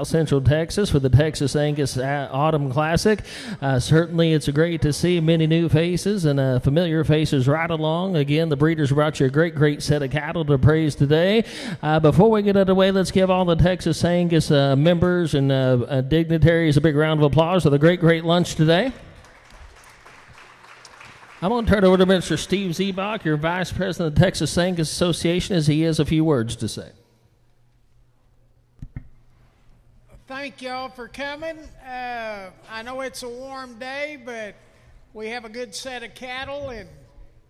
Central Texas for the Texas Angus Autumn Classic. Certainly it's great to see many new faces and familiar faces right along. Again, the breeders brought you a great set of cattle to praise today. Before we get underway, let's give all the Texas Angus members and dignitaries a big round of applause for the great lunch today. I'm going to turn it over to Mr. Steve Ziebach, your Vice President of the Texas Angus Association, as he has a few words to say. Thank y'all for coming. I know it's a warm day, but we have a good set of cattle,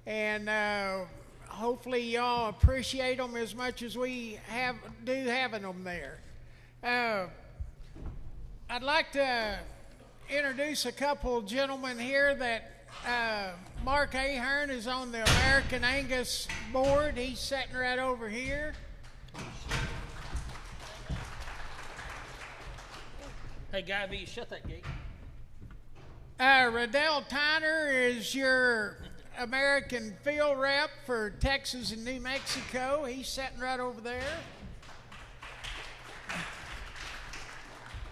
and hopefully y'all appreciate them as much as we do having them there. I'd like to introduce a couple gentlemen here that Mark Ahern is on the American Angus board. He's sitting right over here. Hey, Guy V, shut that gate. Riddell Tyner is your American field rep for Texas and New Mexico. He's sitting right over there.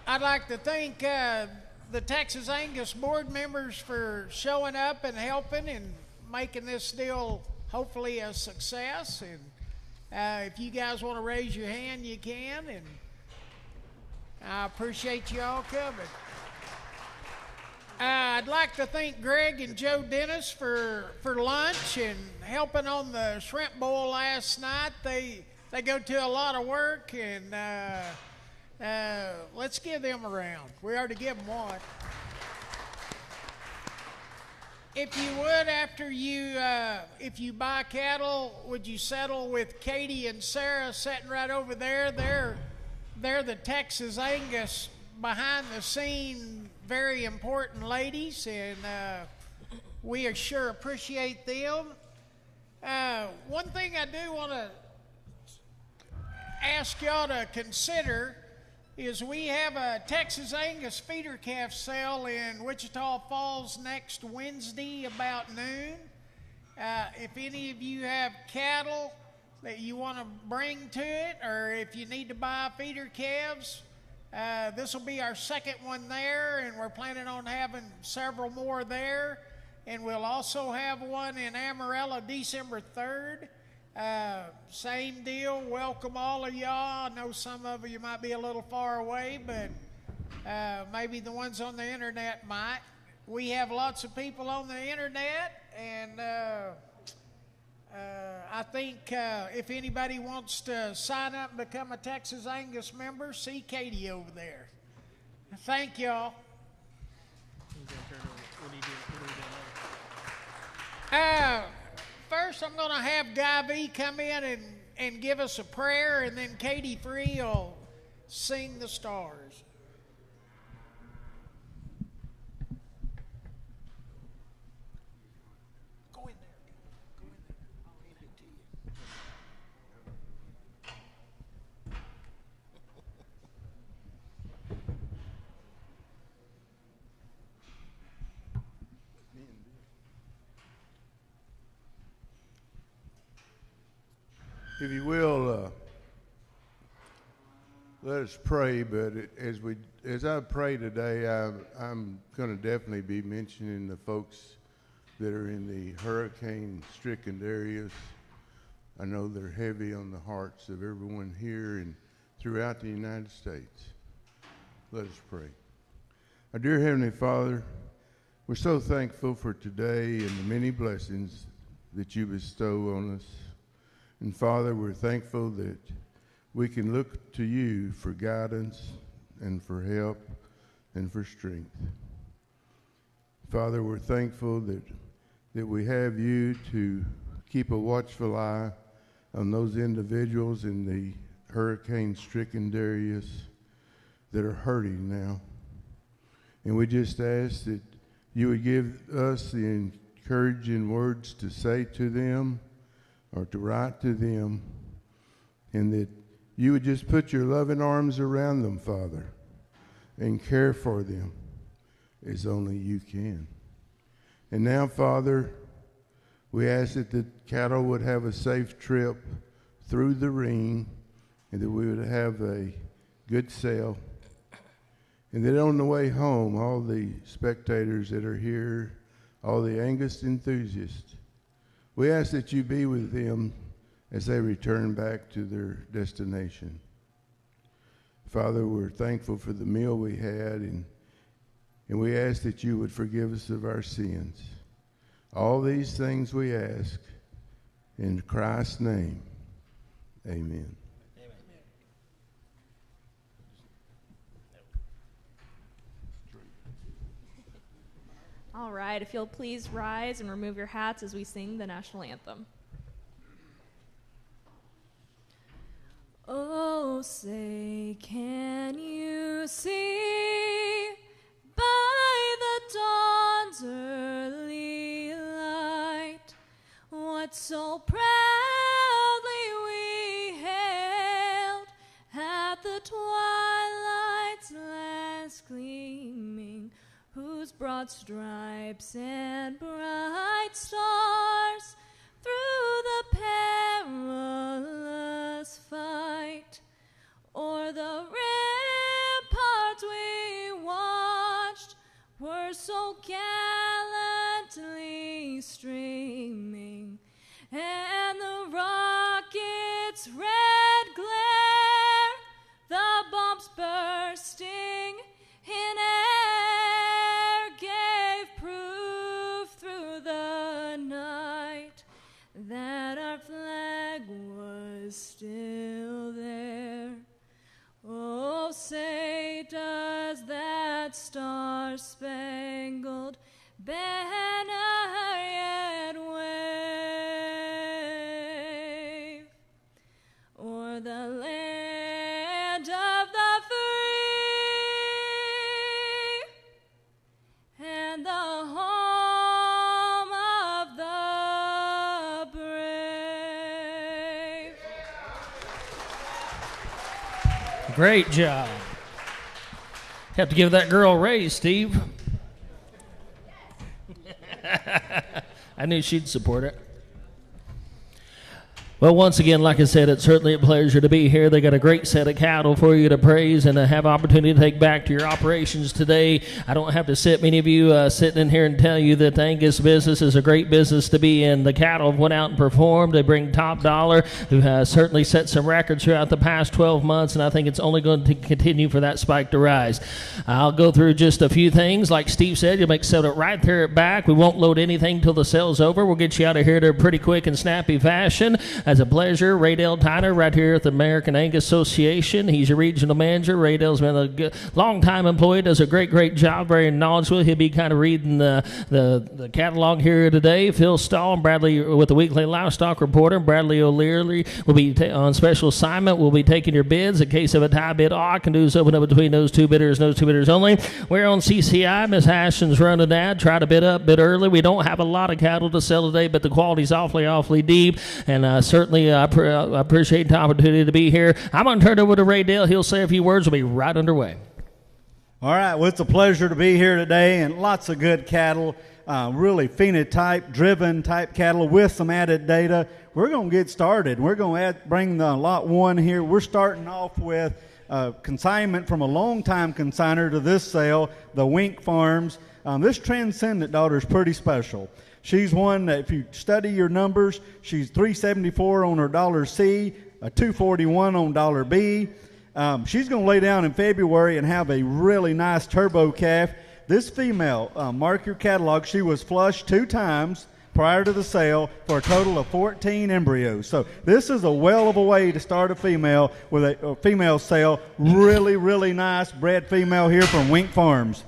I'd like to thank the Texas Angus board members for showing up and helping and making this deal hopefully a success. And if you guys want to raise your hand, you can. And I appreciate you all coming. I'd like to thank Greg and Joe Dennis for lunch and helping on the shrimp bowl last night. They go to a lot of work, and let's give them a round. We already give them one. If you would, if you buy cattle, would you settle with Katie and Sarah sitting right over there? They're the Texas Angus behind the scene, very important ladies, and we sure appreciate them. One thing I do want to ask y'all to consider is we have a Texas Angus feeder calf sale in Wichita Falls next Wednesday about noon. If any of you have cattle that you want to bring to it, or if you need to buy feeder calves, this will be our second one there, and we're planning on having several more there. And we'll also have one in Amarillo December 3rd. Same deal, welcome all of y'all. I know some of you might be a little far away, but maybe the ones on the internet might. We have lots of people on the internet, and I think if anybody wants to sign up and become a Texas Angus member, see Katie over there. Thank y'all. First, I'm going to have Guy V come in and give us a prayer, and then Katie Free will sing the stars. If you will, let us pray. But as I pray today, I'm going to definitely be mentioning the folks that are in the hurricane-stricken areas. I know they're heavy on the hearts of everyone here and throughout the United States. Let us pray. Our dear Heavenly Father, we're so thankful for today and the many blessings that you bestow on us. And Father, we're thankful that we can look to you for guidance and for help and for strength. Father, we're thankful that we have you to keep a watchful eye on those individuals in the hurricane-stricken areas that are hurting now. And we just ask that you would give us the encouraging words to say to them or to write to them, and that you would just put your loving arms around them, Father, and care for them as only you can. And now, Father, we ask that the cattle would have a safe trip through the ring, and that we would have a good sale And that on the way home, all the spectators that are here, all the Angus enthusiasts, we ask that you be with them as they return back to their destination. Father, we're thankful for the meal we had, and we ask that you would forgive us of our sins. All these things we ask in Christ's name. Amen. All right, if you'll please rise and remove your hats as we sing the national anthem. Oh, say, can you see by the dawn's early light what so proudly we hailed at the twilight's last gleaming, whose broad stripes and bright stars through the perilous fight o'er the ramparts we watched were so gallantly streaming, and the rocket's red glare, the bombs bursting in air, gave proof through the night that our flag was still there. Oh, say, does that star-spangled banner yet wave o'er the land of the free and the home of the brave? Great job. Have to give that girl a raise, Steve. I knew she'd support it. Well, once again, like I said, it's certainly a pleasure to be here. They got a great set of cattle for you to praise and to have opportunity to take back to your operations today. I don't have to sit many of you sitting in here and tell you that the Angus business is a great business to be in. The cattle went out and performed. They bring top dollar. Who certainly set some records throughout the past 12 months, and I think it's only going to continue for that spike to rise. I'll go through just a few things. Like Steve said, you'll make set it right there at back. We won't load anything till the sale's over. We'll get you out of here to a pretty quick and snappy fashion. As a pleasure, Ray Dale Tyner right here at the American Angus Association. He's your regional manager. Ray Dale's been a good, long-time employee, does a great job, very knowledgeable. He'll be kind of reading the catalog here today. Phil Stahl and Bradley with the Weekly Livestock Reporter. Bradley O'Leary will be on special assignment. We'll be taking your bids. In case of a tie bid, all I can do is open up between those two bidders only. We're on CCI. Miss Ashton's running that. Try to bid up, bid early. We don't have a lot of cattle to sell today, but the quality's awfully deep, and certainly I appreciate the opportunity to be here. I'm going to turn it over to Ray Dale. He'll say a few words. We'll be right underway. All right. Well, it's a pleasure to be here today, and lots of good cattle, really phenotype-driven type cattle with some added data. We're going to get started. We're going to bring the lot one here. We're starting off with consignment from a long-time consigner to this sale, the Wink Farms. This Transcendent daughter is pretty special. She's one that if you study your numbers, she's 374 on her dollar C, a 241 on dollar B. She's going to lay down in February and have a really nice turbo calf. This female, mark your catalog, she was flushed 2 times prior to the sale for a total of 14 embryos. So this is a well of a way to start a female with a female sale. Really nice bred female here from Wink Farms.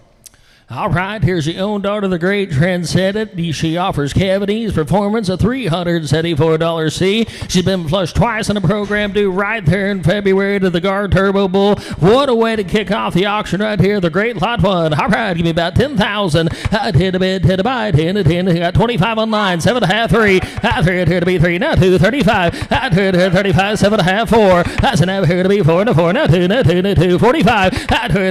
All right, here's your own daughter, the great Transcendent. She offers cavities, performance, a $374 C. She's been flushed twice in the program, due right there in February to the Guard Turbo Bull. What a way to kick off the auction right here, the great lot one. All right, give me about 10,000. Hit a bid, hit a buy, 10 to 10. Got 25 on line, 7.5, 3. Here to be 3, now 2, 35. Here to 35, 7.5, 4. That's an here to be 4, now 4, now 2, now 2, now 2, 45.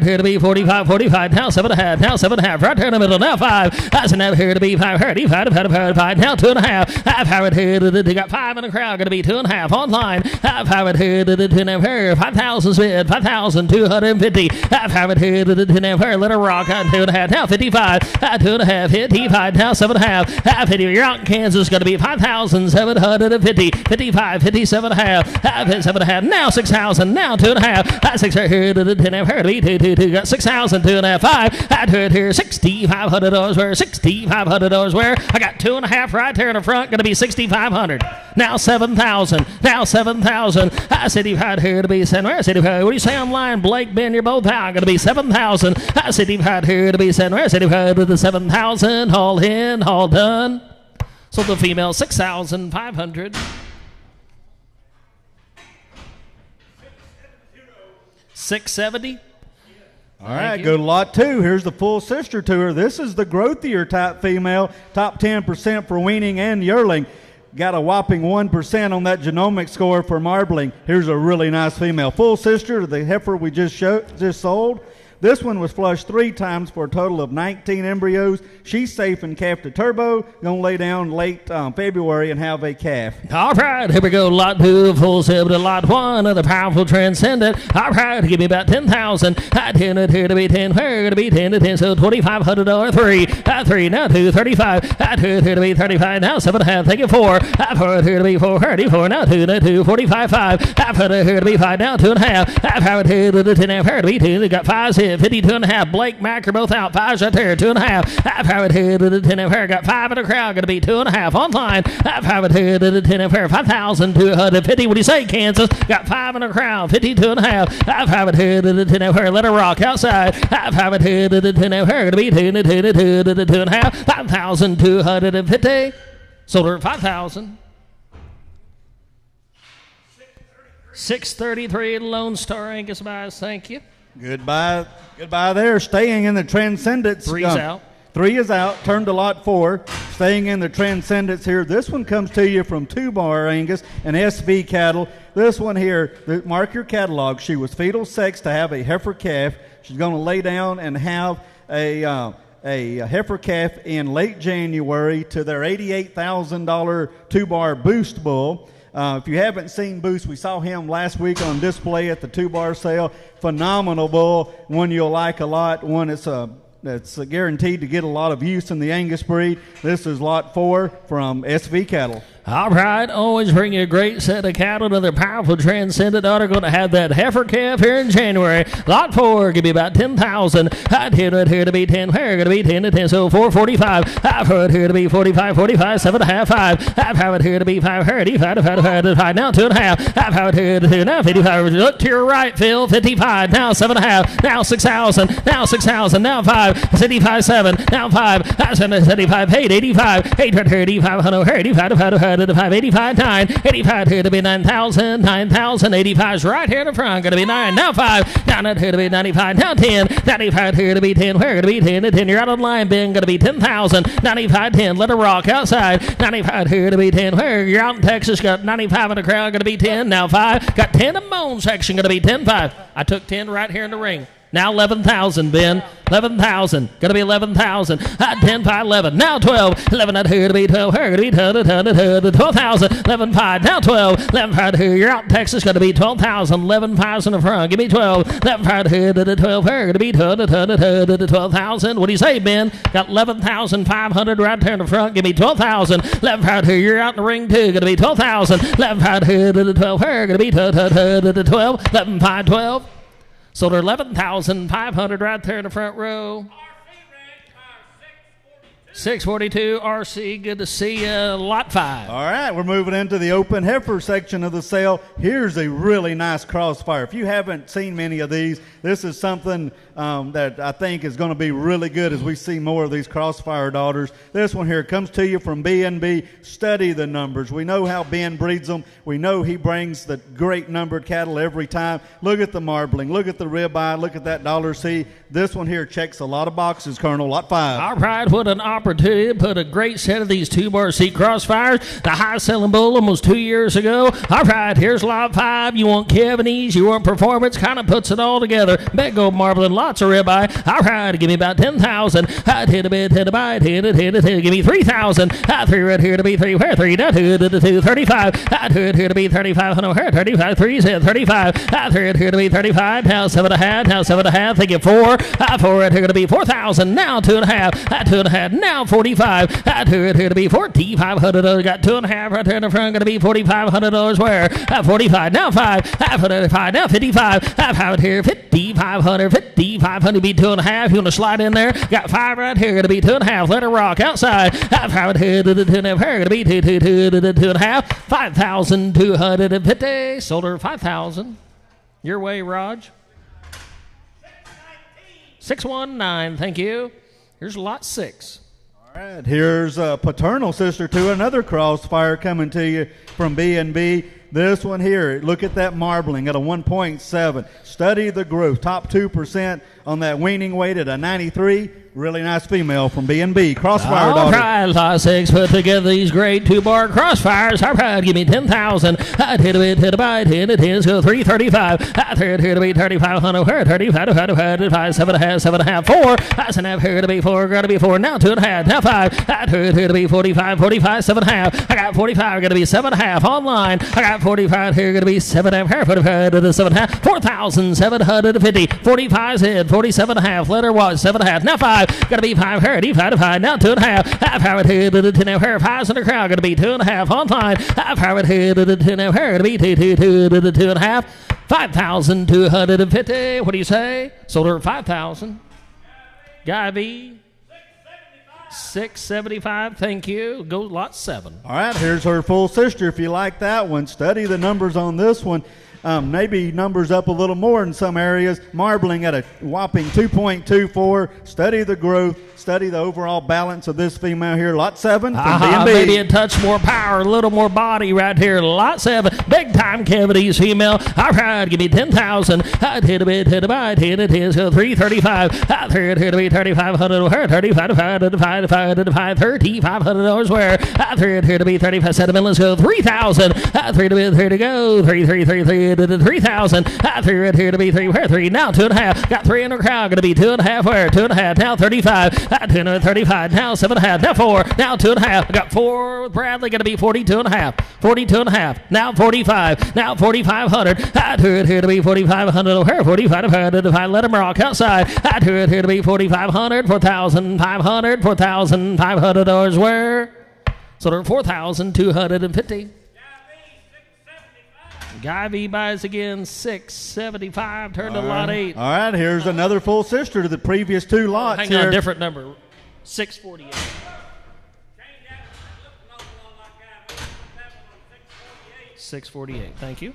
Here to be 45, 45. Now 7.5, now 7.5, 7.5, right there in the middle. Now 5. That's enough here to be 5. Hurdy, 5. Now 2.5. I've powered here to the got 5 in the crowd. Going to be 2.5 online. I've powered here to the 2.5. 5,000 spin. 5,250. I've powered here to the 2.5. Let her rock on 2.5. Now 55. 2.5. 55. Now 7.5. 50. You're out in Kansas. Going to be 5,750. 55. 57.5. 57.5. Now 6,000. Now 2.5. 6 right here to the 10.5. 2. Got 6,000. 2.5. 5. I do it here. $6,500 where? $6,500 where? I got 2.5 right there in the front. Going to be 6,500. Now 7,000. Now 7,000. I said you've had here to be 7. Where? I said, what do you say online? Blake, Ben, you're both out. Going to be 7,000. I said you've had here to be 7. Where? I said you've had to the 7,000. All in, all done. So the female 6,500. 670. All right, go to lot 2. Here's the full sister to her. This is the growthier type female, top 10% for weaning and yearling. Got a whopping 1% on that genomic score for marbling. Here's a really nice female. Full sister to the heifer we just sold. This one was flushed 3 times for a total of 19 embryos. She's safe and calf to turbo. Going to lay down late February and have a calf. All right, here we go. Lot 2, full sib to lot 1 of the powerful transcendent. All right, give me about 10,000. I 10 it here to be 10. Where going to be 10 to 10? So $2,500. 3. 3 now 2. 35. I 2 it here to be 35. Now 7.5. Take it 4. I 4 it here to be 4. 34 now 2. Now 2. 45. 5. I put it here to be 5. Now 2.5. I 5 it here to the 10. Here to be 2. They got 5. 52.5. Blake, Mac are both out. 5's right there. 2.5. I've powered here to the 10.5. Got 5 in the crowd. Going to be 2.5 online. I've powered here to the 10.5. 5,250. What do you say, Kansas? Got 5 in the crowd. 52.5. I've powered here to the 10.5. Let her rock outside. I've powered here to the 10.5. Going to be 2 to 2 to 2 to the 2.5. 5,250. Sold her at 5,000. 633 Lone Star Angus buys. Thank you. Goodbye there. Staying in the Transcendence. 3's out. 3 is out. Turn to lot 4. Staying in the Transcendence here. This one comes to you from 2-bar Angus and SV cattle. This one here, mark your catalog. She was fetal sex to have a heifer calf. She's going to lay down and have a heifer calf in late January to their $88,000 2-bar Boost bull. If you haven't seen Boost, we saw him last week on display at the 2-bar sale. Phenomenal bull, one you'll like a lot, one that's guaranteed to get a lot of use in the Angus breed. This is lot 4 from SV Cattle. All right, always bring you a great set of cattle to their powerful Transcendent daughter. Going to have that heifer calf here in January. Lot 4, give me about 10,000. I 10 it here to be 10. Where going to be 10 to 10? So 445. I've heard here to be 45, 45, 7.5, 5. I've had it here to be 5, 35, 5. Now 2.5. I've had it here to 2. Now 55. Look to your right, Phil. 55. Now 7.5. Now 6,000. Now 6,000. Now 5. 75, 7. Now 5. 75, 8, 85. 8 right here, 85, 85, 85, 9, 85 here to be 9,000, 9,000, 85's right here in the front, going to be 9, now 5, down it here to be 95, now 10, 95 here to be 10, where going to be 10 to 10, you're out on the line, Ben, going to be 10,000, 95, 10, let her rock outside, 95 here to be 10, where you're out in Texas, got 95 in the crowd, going to be 10, now 5, got 10 in bone section, going to be 10, 5, I took 10 right here in the ring. Now 11,000, Ben. 11,000. Going to be 11,000. 10, 5, 11. Now 12. 11 out here to be 12. Here going to be 12,000. 11, 5. Now 12. 11, 5 here. You're out in Texas. Going to be 12,000. 11, 5 in the front. Give me 12. 11, 5 here to the 12. Here going to be 12,000. What do you say, Ben? Got 11,500 right there in the front. Give me 12,000. 11, 5 here. You're out in the ring too. Going to be 12,000. 11, 5 here to the 12. Here going to be 12. 11, 5, 12. So they're 11,500 right there in the front row. 642 RC, good to see you. Lot 5. All right, we're moving into the open heifer section of the sale. Here's a really nice crossfire. If you haven't seen many of these, this is something that I think is going to be really good as we see more of these crossfire daughters. This one here comes to you from B&B. Study the numbers. We know how Ben breeds them. We know he brings the great numbered cattle every time. Look at the marbling. Look at the ribeye. Look at that $C. This one here checks a lot of boxes, Colonel. Lot 5. All right, what an opportunity opportunity to put a great set of these 2-bar seat crossfires. The high-selling bull almost 2 years ago. All right, here's lot 5. You want cavities, you want performance, kind of puts it all together. Big gold marble and lots of ribeye. All right, give me about 10,000. I'd hit a bit, hit a bite, hit it. Give me 3,000. I'd 3 right here to be 3. Where 3? Not 2, 35. I'd 2 here to be 35. No, where 35? 3 said 35. I'd 3 here to be 35. Now 7.5. Now 7.5. Think of 4. I'd 4 right here to be 4,000. Now 2.5. I'd 2.5. Now 45. I'd 2 right here to be 4,500. Got 2.5 right there in the front. Going to be $4,500. Where? 45. Now 5. I'd 45. Now 55. I'd 5 here. 5,500. 5,500 be 2.5. You want to slide in there? Got 5 right here. Going to be 2.5. Let it rock outside. I'd 5 here to the 2.5. Going to be 2.5. 5,250. Sold her 5,000. Your way, Raj. 619. Thank you. Here's lot 6. All right. Here's a paternal sister to another crossfire coming to you from B&B. This one here, look at that marbling at a 1.7. Study the growth. Top 2% on that weaning weight at a 93. Really nice female from B&B. Crossfire daughter. All right, lot 6. Put together these great 2-bar crossfires. All right, give me 10,000. I'd hit a bit, hit a bite, hit it, hit so 335. I'd here to be 3,500. Where 35, 7.5, 7.5, 4. That's enough here to be 4. Got to be 4. Now 2.5. Now 5. I'd here to be 45, 7.5. I got 45. Got to be 7.5 online. I got 45 here. Got to be 7.5. 45 to the 7.5. 4,750. 45's head. 47.5. Let her watch. 7.5. Now 5. Got to be 5 here. 5 to 5. Now 2.5. I've powered here to the 10 here. 5's in the crowd. Got to be 2.5 online. I've powered here to the 10 here. Got to be 2 to the 2.5. 5,250. What do you say? Sold her 5,000. Guy B. 675. Thank you. Go lot 7. All right, here's her full sister. If you like that one, study the numbers on this one. Maybe numbers up a little more in some areas. Marbling at a whopping 2.24. Study the growth. Study the overall balance of this female here. Lot 7 from B&B. Maybe a touch more power, a little more body right here. Lot 7. Big time cavities female. All right, give me 10,000. I'd hit a bit, hit a bite, hit it, hit so 335. I'd here to be 3,500. Where 35 to 5 $3,500. Where I'd here to be 35. Sentiment. Let's go 3,000. I'd 3 to be 3 to go. 3,000. I'd here to be 3. Where 3? Now 2.5. Got 3 in the crowd. Going to be 2.5. Where 2.5. Now 35. I'd 35. Now 7.5. Now 4. Now 2.5. Got 4 with Bradley. Going to be 42.5. 42.5. Now 45. Now 4,500. I'd here to be 4,500. Where 45 to 5. Let him rock outside. I'd here to be 4,500. 4,500. $4,500. Where? So they're 4,250. Guy V buys again, 675. Turn to lot 8. All right, here's another full sister to the previous 2 lots. Hang here. on, different number. 648. 648. Thank you.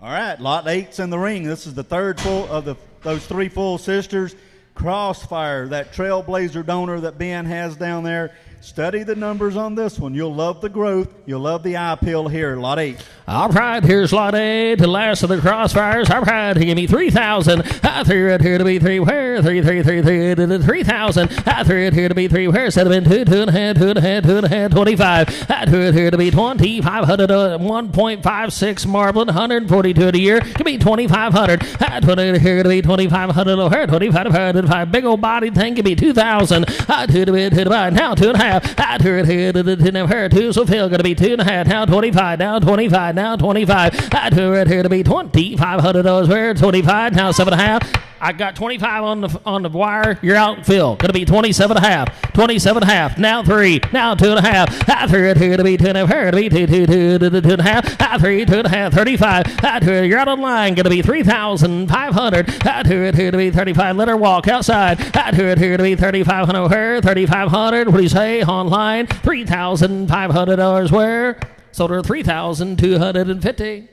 All right, lot 8's in the ring. This is the third full of those 3 full sisters. Crossfire, that trailblazer donor that Ben has down there. Study the numbers on this one. You'll love the growth. You'll love the eye peel here, lot 8. All right, here's lot 8, the last of the crossfires. All right, give me 3,000. I threw it here to be 3. Where? 3, 3,000. I threw it here to be 3. Where? Set them in 2, 2.5, 25. I threw it here to be 2,500. 1.56 marbling, 142 a year. Give me 2,500. I put it here to be 2,500. Where? 2,500. Big old body thing. Give me 2,000. I threw it here to be now 2.5. I threw it here to the 10 her 2. So Phil going to be 2.5. Now 25. Now 25. Now 25. I threw it here to be $2,500. Where? 25. Now 7.5. I got 25 on the wire. You're out, Phil. Going to be 27.5. 27.5. Now 3. Now 2.5. I threw it here to be 2.5. Here to be 2.5. I threw 2.5. 35. I threw it. You're out of line. Going to be 3,500. I threw it here to be 35. Let her walk outside. I threw it here to be 3,500. Where? 3,500. What do you say? Online. $3,500. Where? Sold her 3,250.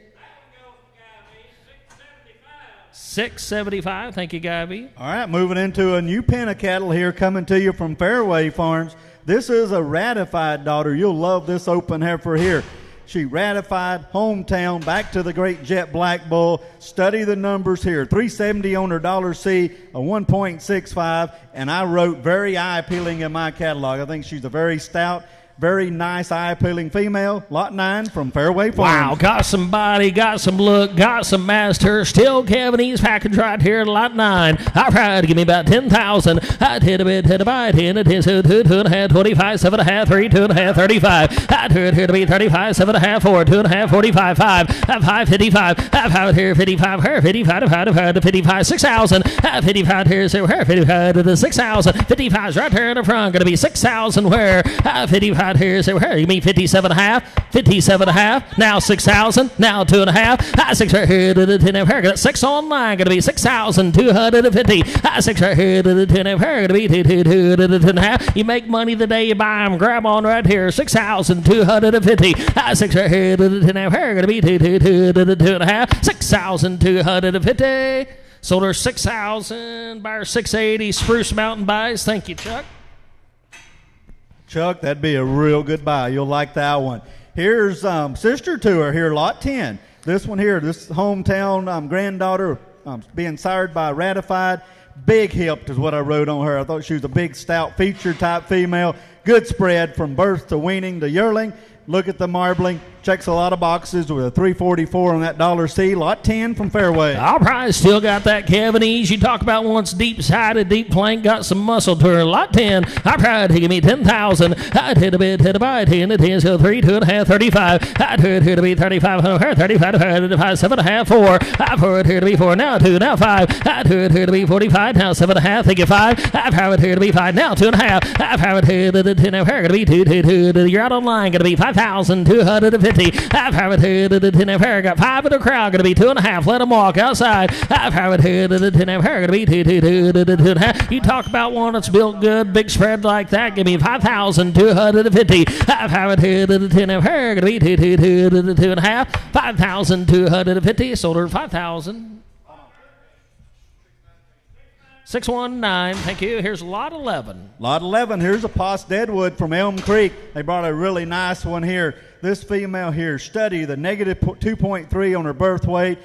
675. Thank you, Guy B. All right, moving into a new pen of cattle here coming to you from Fairway Farms. This is a ratified daughter. You'll love this open heifer here. She ratified, hometown, back to the great Jet Black Bull. Study the numbers here. 370 on her dollar C, a 1.65, and I wrote very eye-appealing in my catalog. I think she's a very stout, very nice, eye-appealing female. Lot 9 from Fairway Farms. Wow, got some body, got some look, got some master. Still Cavanese package right here at Lot 9. All right, give me about 10,000. I'd hit a bit, hit a bite, hit it, hit a 2, 2.5, 25, 7.5, 3, 2.5, 35. I'd hit here to be 35, 7.5, 4, 2.5, 45, 5, 5, 55, 5 here, 55, her, 55, 55, 6,000. 55 here, so her, 55 to the 6,000. 55's right here in the front, gonna be 6,000 where? 55 here, so here, you mean 57.5, 57.5, now 6,000, now 2.5, 6 right here to the 10 here, got 6 online, gonna be 6,250, 6 right here to the 10 here, gonna be 2 to the 10.5. You make money the day you buy them, grab on right here, 6,250, 6 right here to the 10 here, gonna be 2 to the 2.5, 6,250. Sold her 6,000, buyer 680, Spruce Mountain buys. Thank you, Chuck. Chuck, that'd be a real good buy. You'll like that one. Here's sister to her here, Lot 10. This one here, this hometown granddaughter being sired by Ratified. Big hipped is what I wrote on her. I thought she was a big, stout, feature type female. Good spread from birth to weaning to yearling. Look at the marbling. Checks a lot of boxes with a 344 on that dollar C. Lot 10 from Fairway. All right, still got that Cavanese. You talk about once deep-sided, deep plank, got some muscle to her. Lot 10. All right, give me 10,000. I'd hit a bit, hit a bite, hit a 10, so 3, 2.5, 35. I'd hit here to be 35, 35, 7.5, 4. I've heard here to be 4, now 2, now 5. I'd hit here to be 45, now 7.5, think of 5. I've heard here to be 5, now 2.5. I've heard here to the 10, now here to be 2, 2, 2. You're out online, gonna be 5,250. I've had it here to the 10 here. Got 5 in the crowd. Gonna be 2.5. Let them walk outside. I've had it here to the 10 here. Gonna be 2 to the 2.5. You talk about one that's built good, big spread like that. Give me 5,250. I've had it here to the 10 here. Gonna be 2 to the 2.5. 5,250. Sold her 5,000. 619, thank you. Here's lot 11. Lot 11, here's a Poss Deadwood from Elm Creek. They brought a really nice one here. This female here, study the negative 2.3 on her birth weight.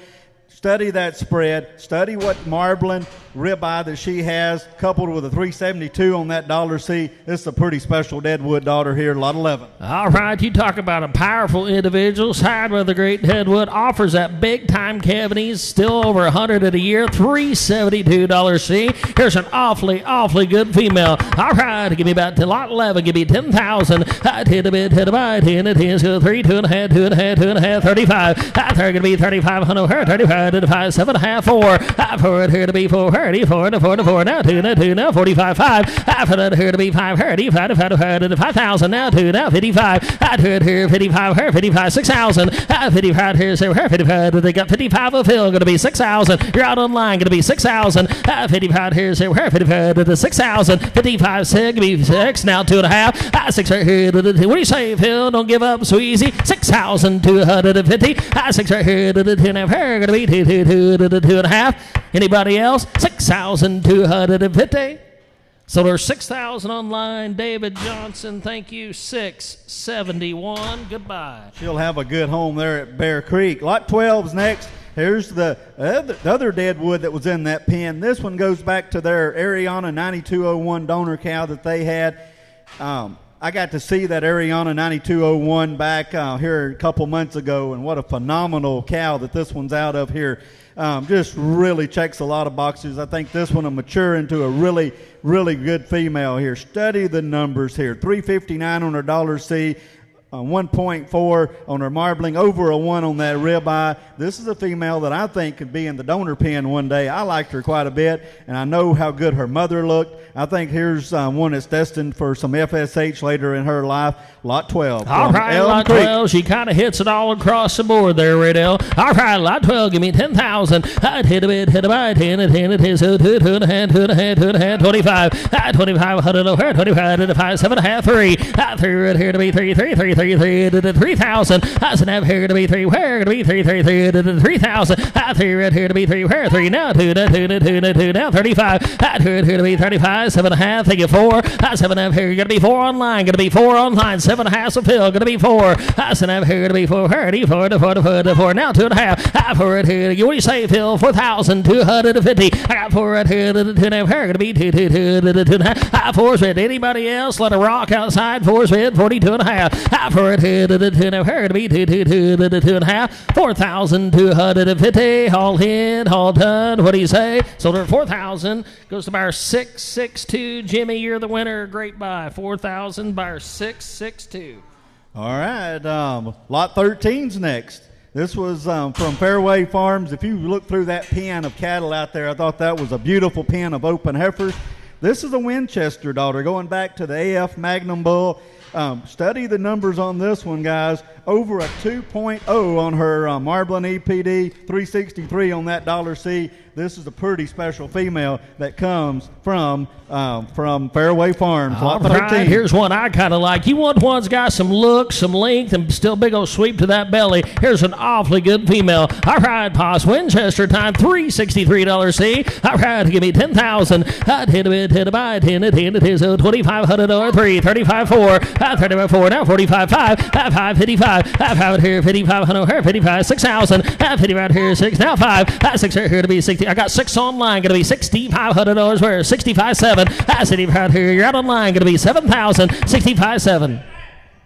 Study that spread. Study what marbling ribeye that she has, coupled with a 372 on that dollar C. This is a pretty special Deadwood daughter here, lot 11. All right, you talk about a powerful individual. Side with the great Deadwood offers that big-time Cavanese, still over 100 in a year, $372 C. Here's an awfully, awfully good female. All right, give me about lot 11. Give me 10,000. I'd hit a bit, hit a bite, hit it, hit it, 3, 2.5, 2.5, 2.5, 35. I'd going to be 3,500, her 35. 5, 7.5, 4. I've heard here to be 4, 4 to 4 to 4. Now 2, now 2, now 45, 5. I've heard here to be 5, 35, 5,000. Now 2, now 55. I've heard here 55, her 55, 6,000. I've 55 here, so her 55. They got 55 of Phil, going to be 6,000. You're out online, going to be 6,000. I've 55 here, so her 55 to the 6,000. 55, 6, going to be 6. Now 2.5. 6 right here. What do you say, Phil? Don't give up so easy. 6,250. 6 right here to the 10 of her, going to be 2 to the 2.5. Anybody else? 6,250. So there's 6,000 online. David Johnson, thank you. 671. Goodbye. She'll have a good home there at Bear Creek. Lot 12's next. Here's the other Deadwood that was in that pen. This one goes back to their Ariana 9201 donor cow that they had. I got to see that Ariana 9201 back here a couple months ago, and what a phenomenal cow that this one's out of here. Just really checks a lot of boxes. I think this one will mature into a really, really good female here. Study the numbers here. 359 on her dollar C. 1.4 on her marbling, over a 1 on that ribeye. This is a female that I think could be in the donor pen one day. I liked her quite a bit, and I know how good her mother looked. I think here's one that's destined for some FSH later in her life. Lot 12. All right, Lot 12. She kind of hits it all across the board there, Riddell. All right, Lot 12. Give me 10,000. I'd hit a bit, hit a bite, hit it, 2, 2.5, 25. 2,500 over, 25, 5, 7.5, 3. 3 right here to be 3, 3, 3, 3,000. That's an F here to be 3. Where to be 3,000. 3 right here to be 3. Where 3 now 2 now 35. Here to be 35. 7.5. Thank you 4. 7.5 here. Gonna be 4 online. Gonna be 4 online. 7.5 a fill. Gonna be 4. 7.5 here to be 4. 4 to 4 to 4 to 4. Now 2.5. 4 right here. What do you say, Phil? 4,250. I got 4 right here to 2.5 here. Gonna be 2 2.5. 4's red. Anybody else? Let a rock outside. 4's red. 42.5. 4 right here to 2.5 here. Gonna be 2 2.5. 4,250. All in, all done. What do you say? Sold her 4,000. Goes to buyer 662. Jimmy, you're the winner. Great buy. 4,000. Buyer 662. All right, lot 13's next. This was from Fairway Farms. If you look through that pen of cattle out there, I thought that was a beautiful pen of open heifers. This is a Winchester daughter going back to the AF Magnum Bull. Study the numbers on this one, guys. Over a 2.0 on her Marbling EPD, 363 on that $C. This is a pretty special female that comes from Fairway Farms. Lot 13. Right, here's one I kind of like. You want one's got some look, some length, and still big old sweep to that belly. Here's an awfully good female. All right, Poss. Winchester time, $363 C. All right, give me 10,000. Hit a bit, hit a bite, hit it, so $2,500 3, 35 4, 35 4, now 45 5, 555, 5 here, 5,500 here, 55 6,000, 50 right here, 6, now 5, 6 right here to be 60. I got 6 online, going to be $6,500 where 65 7. 65 here, you're out online, going to be 7,000, 65 7.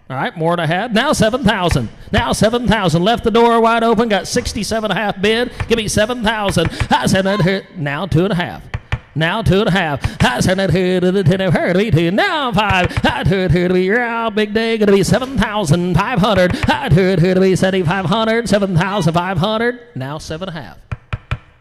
All right, more to have. Now 7,000. Now 7,000. Left the door wide open. Got 67.5 bid. Give me 7,000. I said that here. Now 2.5. Now 2.5. I said that here to the 10 of her to be 2. Now 5. I do it here to be your out big day. Going to be 7,500. I do it here to be 7,500. 7,500. Now 7.5.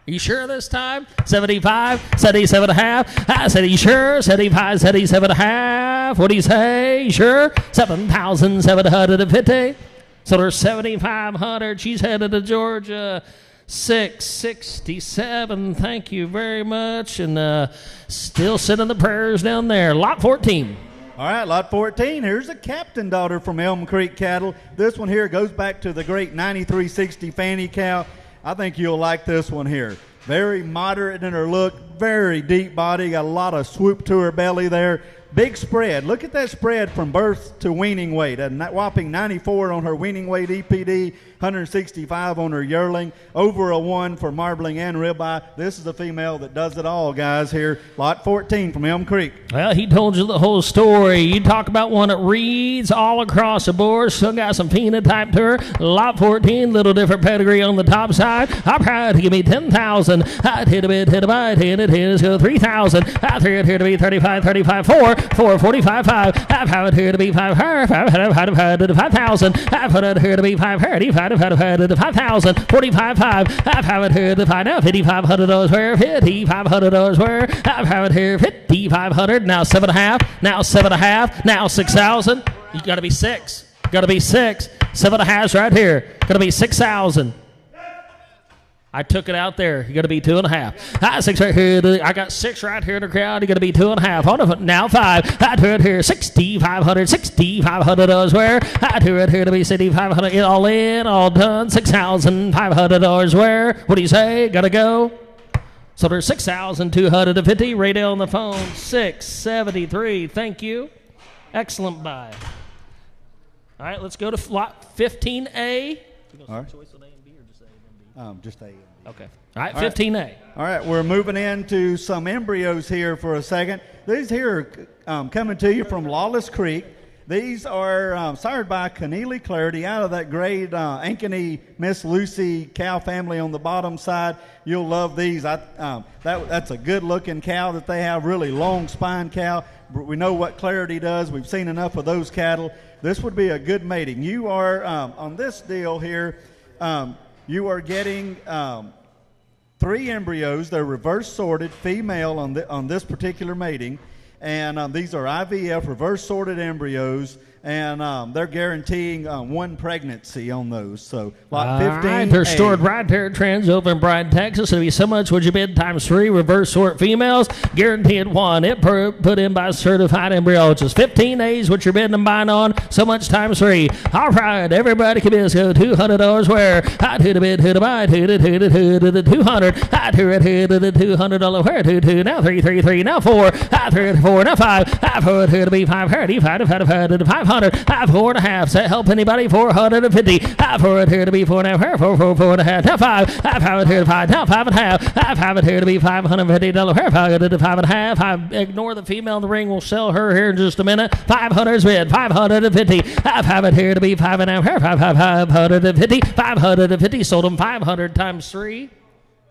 You sure this time? 75, 77.5. I said, you sure? 75, 77.5. What do you say? You sure? 7,750. So there's 7,500. She's headed to Georgia. 667. Thank you very much. And still sending the prayers down there. Lot 14. All right, lot 14. Here's a captain daughter from Elm Creek Cattle. This one here goes back to the great 9360 Fanny cow. I think you'll like this one here. Very moderate in her look, very deep body, got a lot of swoop to her belly there. Big spread. Look at that spread from birth to weaning weight. A whopping 94 on her weaning weight EPD, 165 on her yearling, over a 1 for marbling and ribeye. This is a female that does it all, guys, here. Lot 14 from Elm Creek. Well, he told you the whole story. You talk about one that reads all across the board. Still got some phenotype to her. Lot 14, little different pedigree on the top side. I'm proud to give me 10,000. I'd hit a bit, hit a bite, hit it, so 3,000. I'd here to be 35, 35, 4. 45 5. I've had it here to be 5 her. 5,000. I've had it here to be 5 her. 5,000. 45 5. I've had it here to 5 now. $5,500 where? $5,500 where? I've had it here 5,500. Now 7.5. Now 7.5. Now 6,000. You got to be 6. Got to be 6. 7.5's right here. Got to be 6,000. I took it out there. You got to be 2.5. 6 right here. I got 6 right here in the crowd. You got to be 2.5. Hold on. Now 5. I do it here. 6,500. $6,500 where? I do it here to be 6,500. All in, all done. $6,500 where? What do you say? Got to go. So there's 6,250. Radell on the phone. 673. Thank you. Excellent buy. All right, let's go to lot 15A. All right. Just A. Okay. All right, 15A. All right, we're moving into some embryos here for a second. These here are coming to you from Lawless Creek. These are sired by Keneally Clarity out of that great Ankeny Miss Lucy cow family on the bottom side. You'll love these. That's a good-looking cow that they have, really long spine cow. We know what Clarity does. We've seen enough of those cattle. This would be a good mating. You are, on this deal here, you are getting 3 embryos. They're reverse sorted, female on this particular mating. And these are IVF, reverse sorted embryos. And they're guaranteeing one pregnancy on those. So lot 15. Right, they're stored right there at Trans over in Bryan, Texas. It'll be so much would you bid times 3 reverse sort females, guaranteed 1. It put in by certified embryologists. 15 days what you're bidding and buying on, so much times 3. All right, everybody can bid. Go $200 where I to the bid, to the buy, to the 200. I to the $200 where to now 3 now 4. I 4 now 5. I 4 to be 5 to the 500. I 4.5. Does that help anybody? 450. I 4 here to be 4.5. 4.5. Now 5. I 5 here to 5. Now 5.5. I 5 here to be $550. 5 to 5.5. I ignore the female in the ring. We'll sell her here in just a minute. 500's bid. 550. I 5 here to be 5.5. 550. 550. Sold them 500 times 3.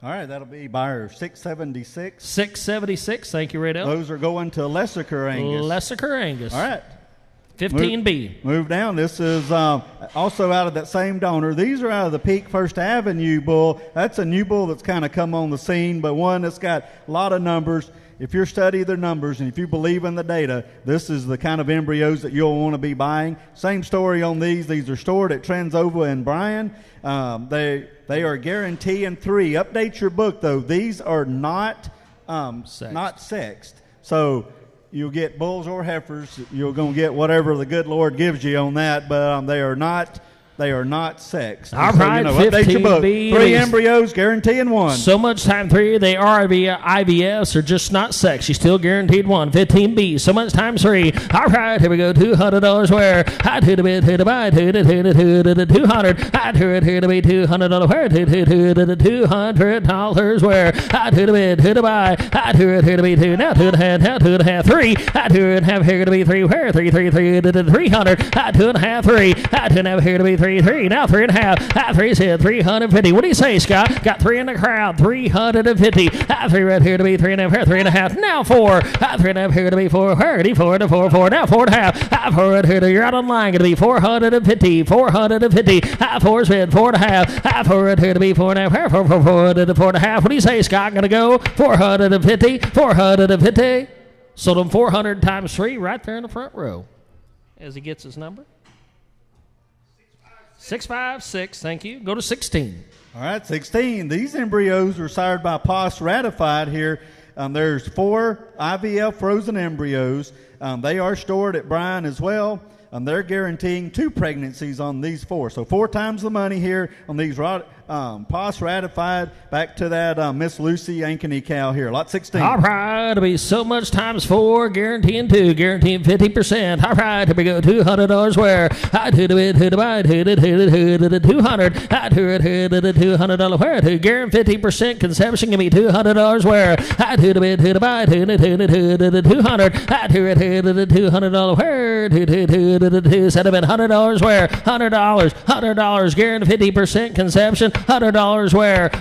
All right, that'll be buyer 676. 676. Thank you, Radell. Those are going to Lessiker Angus. Lessiker Angus. All right. 15B. Move down. This is also out of that same donor. These are out of the Peak First Avenue bull. That's a new bull that's kind of come on the scene, but one that's got a lot of numbers. If you're studying their numbers and if you believe in the data, this is the kind of embryos that you'll want to be buying. Same story on these. These are stored at Transova in Bryan. They are guaranteeing 3. Update your book, though. These are not sexed. So you'll get bulls or heifers. You're going to get whatever the good Lord gives you on that, but they are not sexed. All right, update your book. 15B. 3 embryos, guaranteeing 1. So much time 3. They are via IVS, are just not sex. She's still guaranteed 1. 15B. So much times 3. All right, here we go. $200 where I to the bid, to the buy, to the 200. I to it here to be $200 where to the $200 where I to the bid, to the buy. I to it here to be 2. Now 2.5. Now 2.5. 3. I to it have here to be 3 where 3 to the 300. I 2.5. 3. I 2.5 here to be 3. Now 3.5. I 3 said 350. What do you say, Scott? Got 3 in the crowd. 350. I 3 right here to be 3.5. 3.5. Now 4. I 3.5 here to be 4. 4 to 4. Now 4.5. I 4 right here to you're out online. Going to be 450. 450. I 4 said 4.5. I 4 right here to be 4.5. 4 to 4.5. What do you say, Scott? Going to go 450. 450. Sold him 400 times 3 right there in the front row as he gets his number. 656, thank you. Go to 16. All right, 16. These embryos are sired by POS ratified here. There's 4 IVF frozen embryos. They are stored at Bryan as well. They're guaranteeing 2 pregnancies on these 4. So 4 times the money here on these POS ratified. Back to that Miss Lucy Ankeny cow here. Lot 16. All right, it'll be so much times 4, guaranteeing 2, guaranteeing 50%. All right, here we go. $200 where I to the bid, to the buy, to the 200. I to it here to the $200 where to guarantee 50% conception. Give me $200 where I to the bid, to the buy, to the 200. I to it here to the $200 where to set up at $100 where $100 guaranteed 50% conception. $100 where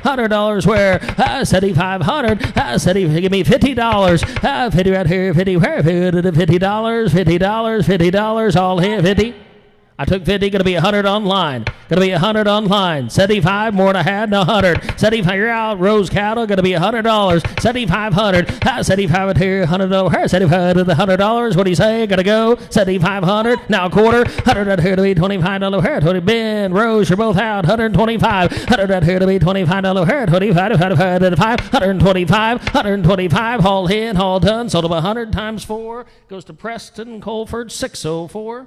I said $500. I said give me $50. 50 right here. 50 where? $50. All here. 50. I took 50, going to be 100 online. Going to be 100 online. 75, more than I had, no 100. 75, you're out. Rose cattle, going to be $100. 7,500. 75 here, $100. 75 to the $100. What do you say? Going to go 7,500. Now a quarter. 100 right here to be $25 hair. 20 Ben, Rose, you're both out. 125. 100 right here to be $25 hair. 25 to 5. 125. Haul in, haul done. Sold them 100 times 4. Goes to Preston Colford, 604.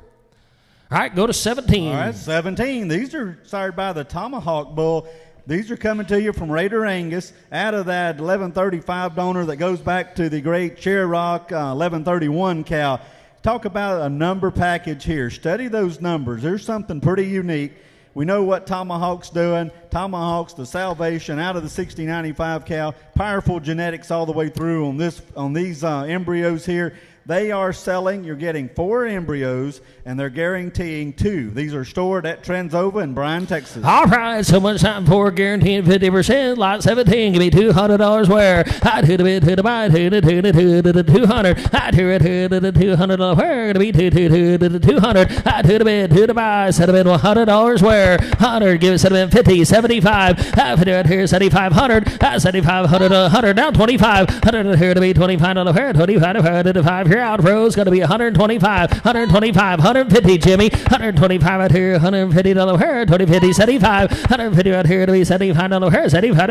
All right, go to 17. All right, 17. These are sired by the Tomahawk Bull. These are coming to you from Raider Angus out of that 1135 donor that goes back to the great Cherokee 1131 cow. Talk about a number package here. Study those numbers. There's something pretty unique. We know what Tomahawk's doing. Tomahawk's the salvation out of the 6095 cow. Powerful genetics all the way through on these embryos here. They are selling, you're getting 4 embryos, and they're guaranteeing 2. These are stored at Transova in Bryan, Texas. All right, so much time for guaranteeing 50%. Lot 17, give me $200 where I to the bid, to the buy, to the 200. I to it to the $200 where to be to the 200. I to the bid, to the buy, set a bid $100 where 100, give it set a bid 50, 75. I put it here 7,500. 7,500, 100 now 25. 100 here to be $25 where 25 to the 5. Here out, Rose. Going to be 125, 125, 150, Jimmy. 125 out here, $150 hair, 2050, 75, 150 out here to be $75 hair, 75,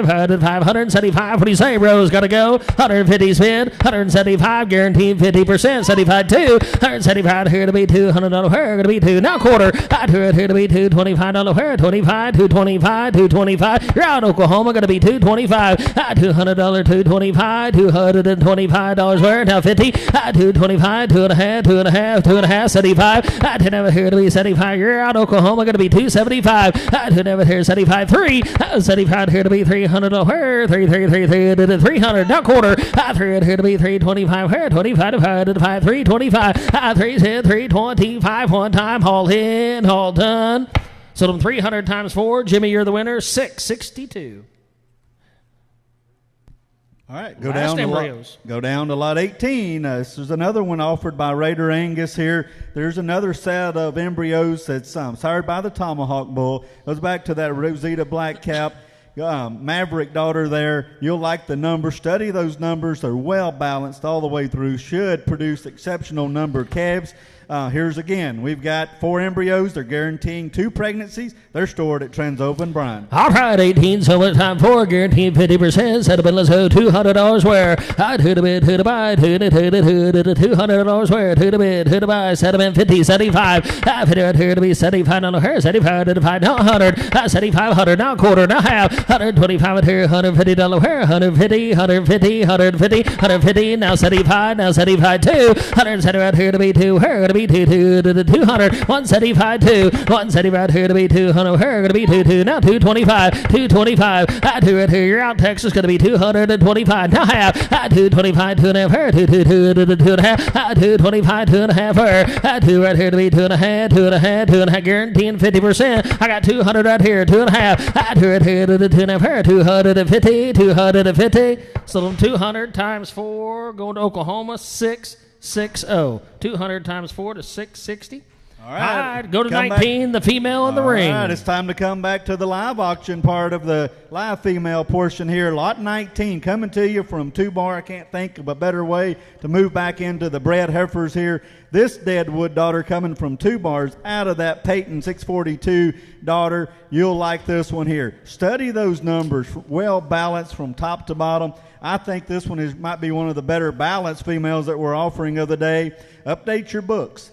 175. What do you say, Rose? Got to go. 150 spin, 175, guaranteed 50%, 75 2, 175 here to be $200 hair, going to be 2. Now quarter, out here to be $225 hair, 25, 225, 225. You're out, Oklahoma. Going to be $225, $200, $225, $225 hair. Now 50, $225, 2.5, 2.5, 2.5, 75. 10 over here to be 75. You're out, Oklahoma. Going to be $275. 10 over here, 75, 3. 75 here to be $300 hair, 300. Now quarter, 3 here to be $325 hair, 25 divided by 325. 3 10, 325. One time, all in, all done. So them 300 times 4. Jimmy, you're the winner. 662. All right, go down to lot 18. This is another one offered by Raider Angus here. There's another set of embryos that's sired by the Tomahawk Bull. Goes back to that Rosita Black Cap. Maverick daughter there. You'll like the numbers. Study those numbers. They're well balanced all the way through. Should produce exceptional number of calves. Here's again. We've got 4 embryos. They're guaranteeing 2 pregnancies. They're stored at Transova and Bryan. All right, 18. So much time for guaranteed 50%. Set up and let's go. $200 where? To the bid, to the buy, to the $200 where? To the bid, to the buy. Set up in 50, 75. 50 out here to be $75 hair. 75 to the 5. Now 100. 7,500. Now quarter. Now half. 125 out here. $150 hair. 150. 150. Now 75. Now 75 2. 170 out here to be 2 hair. Going to be 2 to the 200. 175 2. 175 here to be 200 hair. Going to be 2. Now 225. 225. 2 right here. You're out, Texas. Going to be 225. Now half. 225. 2.5 hair. 2 to the 2.5. 225. 2.5 hair. 2 right here to be 2.5. 2.5. Guaranteeing 50%. I got 200 right here. 2.5. 2 right here to the 2.5 hair. 250. 250. So 200 times 4 going to Oklahoma. 660. 200 times 4 to 660. All right. Go to 19, the female in the ring. All right, it's time to come back to the live auction part of the live female portion here. Lot 19 coming to you from 2-bar. I can't think of a better way to move back into the bred heifers here. This Deadwood daughter coming from 2 bars out of that Peyton 642 daughter. You'll like this one here. Study those numbers, well balanced from top to bottom. I think this one might be one of the better balanced females that we're offering of the day. Update your books.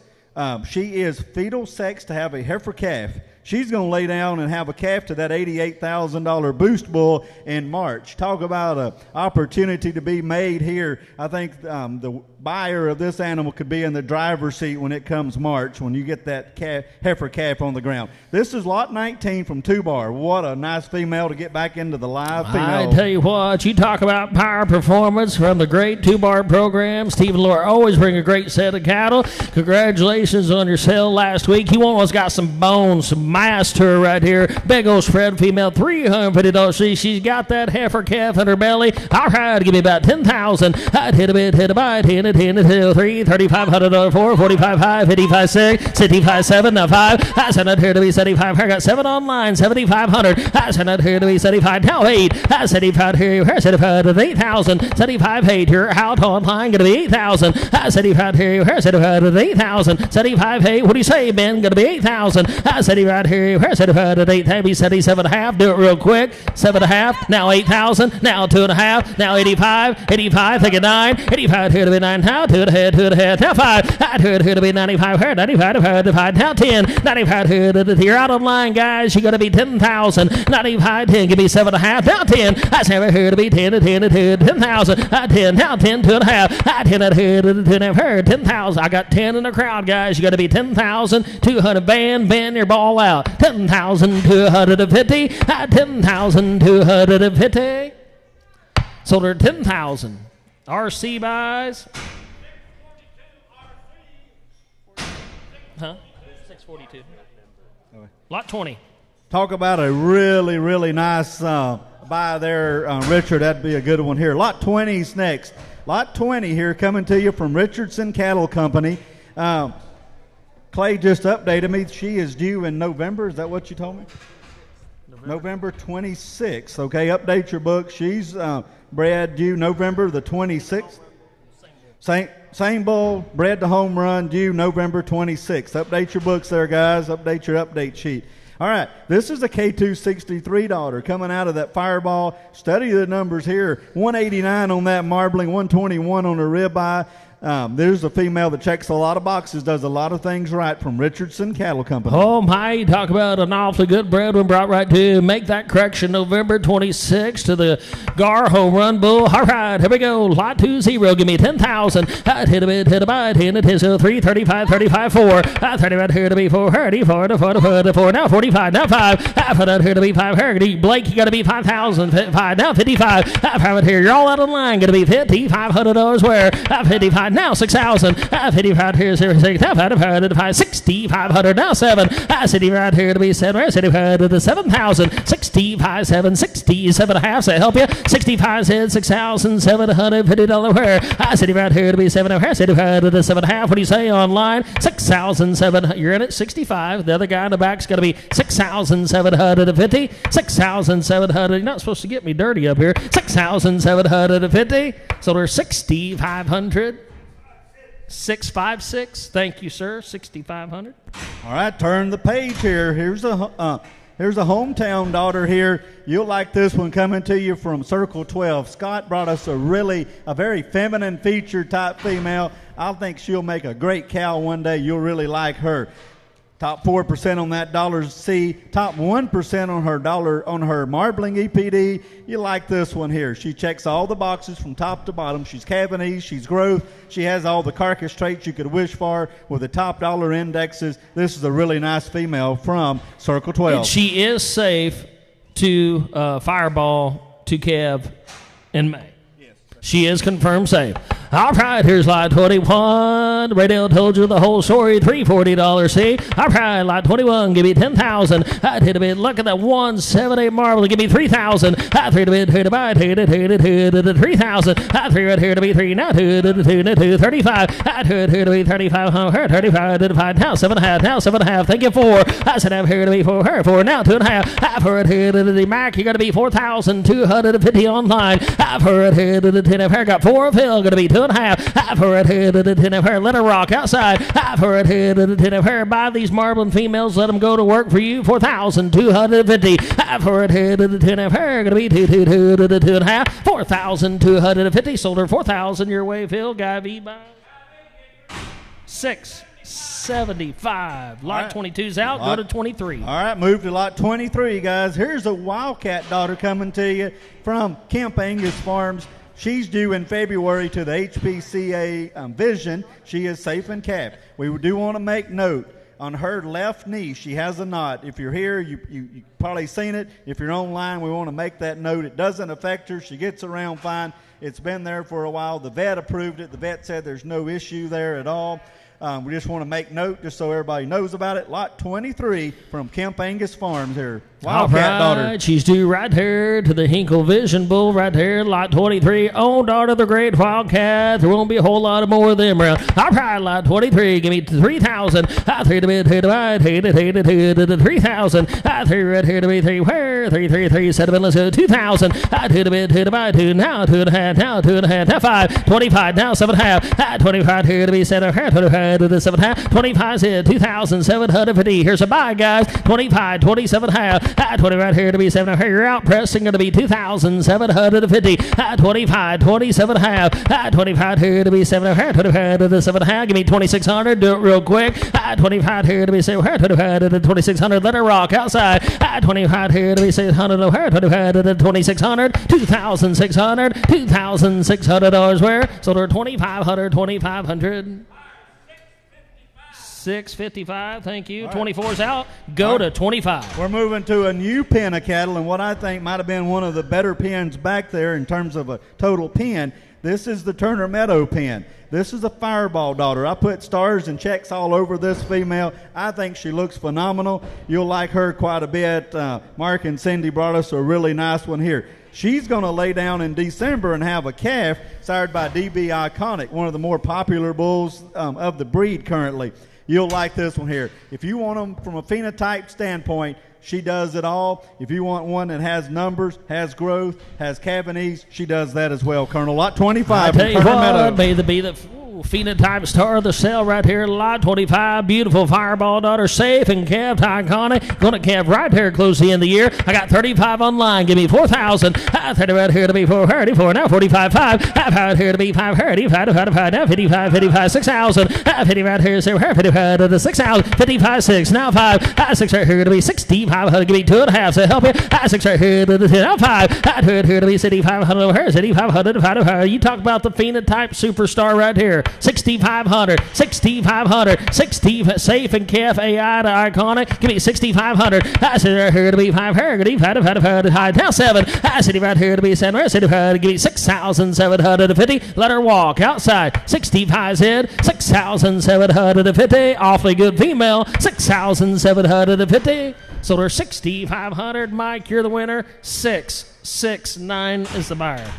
She is fetal sex to have a heifer calf. She's going to lay down and have a calf to that $88,000 boost bull in March. Talk about an opportunity to be made here. I think the buyer of this animal could be in the driver's seat when it comes March, when you get that heifer calf on the ground. This is lot 19 from 2-bar. What a nice female to get back into the live female. I tell you what, you talk about power performance from the great 2-bar program. Steve and Laura always bring a great set of cattle. Congratulations on your sale last week. You almost got some bones, some mass to her right here. Big old spread female, $350. She's got that heifer calf in her belly. All right, give me about 10,000. I'd hit a bit, hit a bite, 10 to 10 to 2, 3, $3,500 4, 45 5, 55 6, 65 7, now 5. I sent it here to be 75. I got 7 online, 7,500. I sent it here to be 75. Now 8. I 75 here, 75 to 8,000. 75 8. You're out online, gonna be 8,000. I 75 here, 75 to 8,000. 75 8. What do you say, Ben? Gonna be 8,000. I 75 here, 75 to 8,000. Be 77.5. Do it real quick. 7.5. Now 8,000. Now 2.5. Now 85. 85. Take a 9. 85 here to be 9. Now 2 ahead. 2 ahead. Now 5. I 2 here to be 95 here. 95 to 5. Now 10. 95 here to the. You're out online, guys. You're gonna be 10,000. 95 10. Give me 7.5. Now 10. I 7 here to be 10 to 10 to 2. 10,000. I 10. Now 10. 2.5. I 10 out here to the 2.5 here. 10,000. I got 10 in the crowd, guys. You got to be 10,000. 200. Band your ball out. 10,250. 10,250. Sold her 10,000. RC buys. Huh? 642. Lot 20. Talk about a really, really nice buy there, Richard. That'd be a good one here. Lot 20's next. Lot 20 here coming to you from Richardson Cattle Company. Clay just updated me. She is due in November. Is that what you told me? November 26th. Okay, update your book. She's bred due November the 26th. Same bull, bred to home run, due November 26th. Update your books there, guys. Update your update sheet. All right, this is a K263 daughter coming out of that Fireball. Study the numbers here. 189 on that marbling, 121 on her ribeye. There's a female that checks a lot of boxes, does a lot of things right, from Richardson Cattle Company. Oh, my, talk about an awfully good bred one brought right to make that correction November 26th to the Gar Home Run Bull. All right, here we go. Lot 20. Give me 10,000. Hit a bit, hit a bite, hit it is 3, 35, 35, 4. 30 right here to be 4, 34 to 4 to 4. Now 45, now 5. Half of that here to be 5. Here, Blake, you got to be 5,000. 5, now 55. Half of it here. You're all out of line. Going to be $5,500 where? 55. Now 6,000. 55 here, 6. 6,500. Now 7. City right here to be 7. 65 to the 7,000. 65, 7, 67 and a half. So help you. 65 said $6,750 where? City right here to be 7. 65 to the 7.5. What do you say online? 6,700. You're in it. 65. The other guy in the back's going to be 6,750. 6,700. You're not supposed to get me dirty up here. 6,750. So there's 6,500. 656. Thank you, sir. 6,500. All right, turn the page here. Here's a hometown daughter here. You'll like this one coming to you from Circle 12. Scott brought us a very feminine feature type female. I think she'll make a great cow one day. You'll really like her. Top 4% on that dollar C. Top 1% on her marbling EPD. You like this one here. She checks all the boxes from top to bottom. She's Cabanese. She's growth. She has all the carcass traits you could wish for with the top dollar indexes. This is a really nice female from Circle 12. And she is safe to Fireball to Kev in May. Yes. She is confirmed safe. All right, here's lot 21. Radio told you the whole story. $340 C. All right, lot 21. Give me 10,000. I did a bit. Look at that 178 marble. Give me 3,000. I three to bit. Two to buy. Two to 3,000. I three right here to be 3. Now 2 to 35. I 2 to be 35. 35 to 5. Now 7.5. Now 7.5. Thank you 4. I said I'm here to be 4. Her 4. Now 2.5. I for it here to the Mac. You got to be 4,250 online. I for it here to the 10 of her. Got 4 of Hill. Going to be 2.5. I for it here to the 10 of her. Let her rock outside. I for it here to the 10 of her. Buy these marbling females. Let them go to work for you. 4,250. I for it here to the 10 of her. Going to be 2 to the 2.5. 4,250. Sold her 4,000 your way, Phil. Guy V by 675. Lot 22's out. Go to 23. All right, move to lot 23, guys. Here's a Wildcat daughter coming to you from Camp Angus Farms. She's due in February to the HPCA Vision. She is safe and capped. We do want to make note. On her left knee, she has a knot. If you're here, you probably seen it. If you're online, we want to make that note. It doesn't affect her. She gets around fine. It's been there for a while. The vet approved it. The vet said there's no issue there at all. We just want to make note just so everybody knows about it. Lot 23 from Camp Angus Farms here. Wildcat daughter. She's due right here to the Hinkle Vision Bull right here. Lot 23. Own daughter of the great Wildcat. There won't be a whole lot of more of them around. All right, lot 23. Give me 3,000. I 3 to bid, 2 to buy, 2 to 3,000. I 3 right here to be 3. Where? 3. Set up. Let's go. 2,000. I 2 to bid, 2 to buy, 2. Now 2.5. Now 2.5. Now 5. 25. Now 7.5. I 25 here to be set up. 25 to the 7.5. 25 said 2,750. Here's a buy, guys. 25. 27.5. 20 right here to be 7. Here you're out pressing going to be 2,750. 25, 27.5. 25 here to be 7. 25 to the 7.5. Give me 2,600. Do it real quick. 25 here to be 7. 25 to the 2,600. Let her rock outside. 25 here to be 600. 25 to the 2,600. 2,600. $2,600 where? So they're 2,500. 2,500. 655, thank you. Right. 24's out. Go to 25. We're moving to a new pen of cattle, and what I think might have been one of the better pens back there in terms of a total pen. This is the Turner Meadow pen. This is a Fireball daughter. I put stars and checks all over this female. I think she looks phenomenal. You'll like her quite a bit. Mark and Cindy brought us a really nice one here. She's going to lay down in December and have a calf sired by DB Iconic, one of the more popular bulls of the breed currently. You'll like this one here. If you want them from a phenotype standpoint, She does it all. If you want one that has numbers, has growth, has calf and ease, she does that as well, Colonel. Lot 25 I tell you from what, Meadow. may the be the phenotype star of the cell right here, lot 25. Beautiful fireball daughter, safe and calved, iconic. Going to calve right here close to the end of the year. I got 35 online. Give me 4,000. 30 right here to be 434. Now 45, 5. Half out here to be 530. 5. Now 55, 55, 6,000. 50 right here, 55 to the 6,000. 55, 6. Now 5. 6 right here to be 6,500. Give me 2.5. So help you. 6 right here to the 10. Now 5. 2 here to be 6,500 over here. 6,500 to 5. You talk about the phenotype superstar right here. 6,500, 6,500, 60 safe and calf AI to iconic. Give me 6,500. I sit right here to be 500. 5 high. Now 7. I sit right here to be 7. Give me 6,750. Let her walk outside. 65 head. 6,750. Awfully good female. 6,750. So they're 6,500. Mike, you're the winner. 669 is the buyer.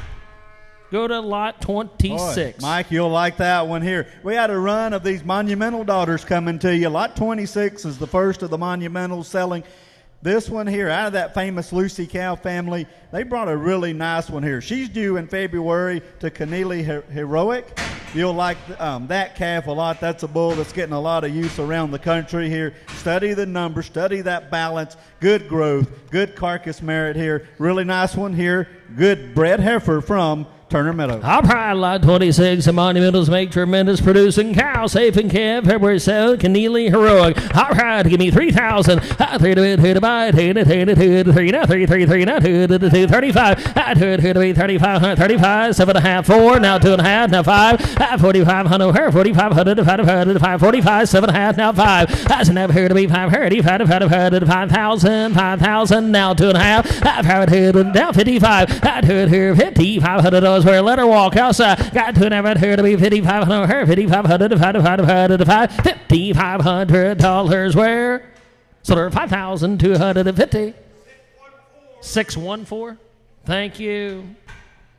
Go to lot 26. Boy, Mike, you'll like that one here. We had a run of these monumental daughters coming to you. Lot 26 is the first of the monumentals selling. This one here, out of that famous Lucy cow family, they brought a really nice one here. She's due in February to Keneally Heroic. You'll like that calf a lot. That's a bull that's getting a lot of use around the country here. Study the numbers, study that balance, good growth, good carcass merit here. Really nice one here. Good bred heifer from Turner Meadows. All right, lot 26. The monumentals make tremendous producing cow. Safe and calf, February 7th, Keneally Heroic. All right, give me 3,000. 3 to buy, 3 now, 3 now, 2 to 35. 2 to be 3,500, 35, 7.5, 4, now 2.5, now 5, 4,500, 4,500 to 5, 45, 7.5, now 5. That's enough here to be 530, 5,000, 5,000, now 2.5, 500, now 55, 2 here, 5,500. Where let her walk outside. Got 2.5 here to be 5,500 her, 5,500 to 5, $5,500 where? So they're 5,250. 614. Thank you.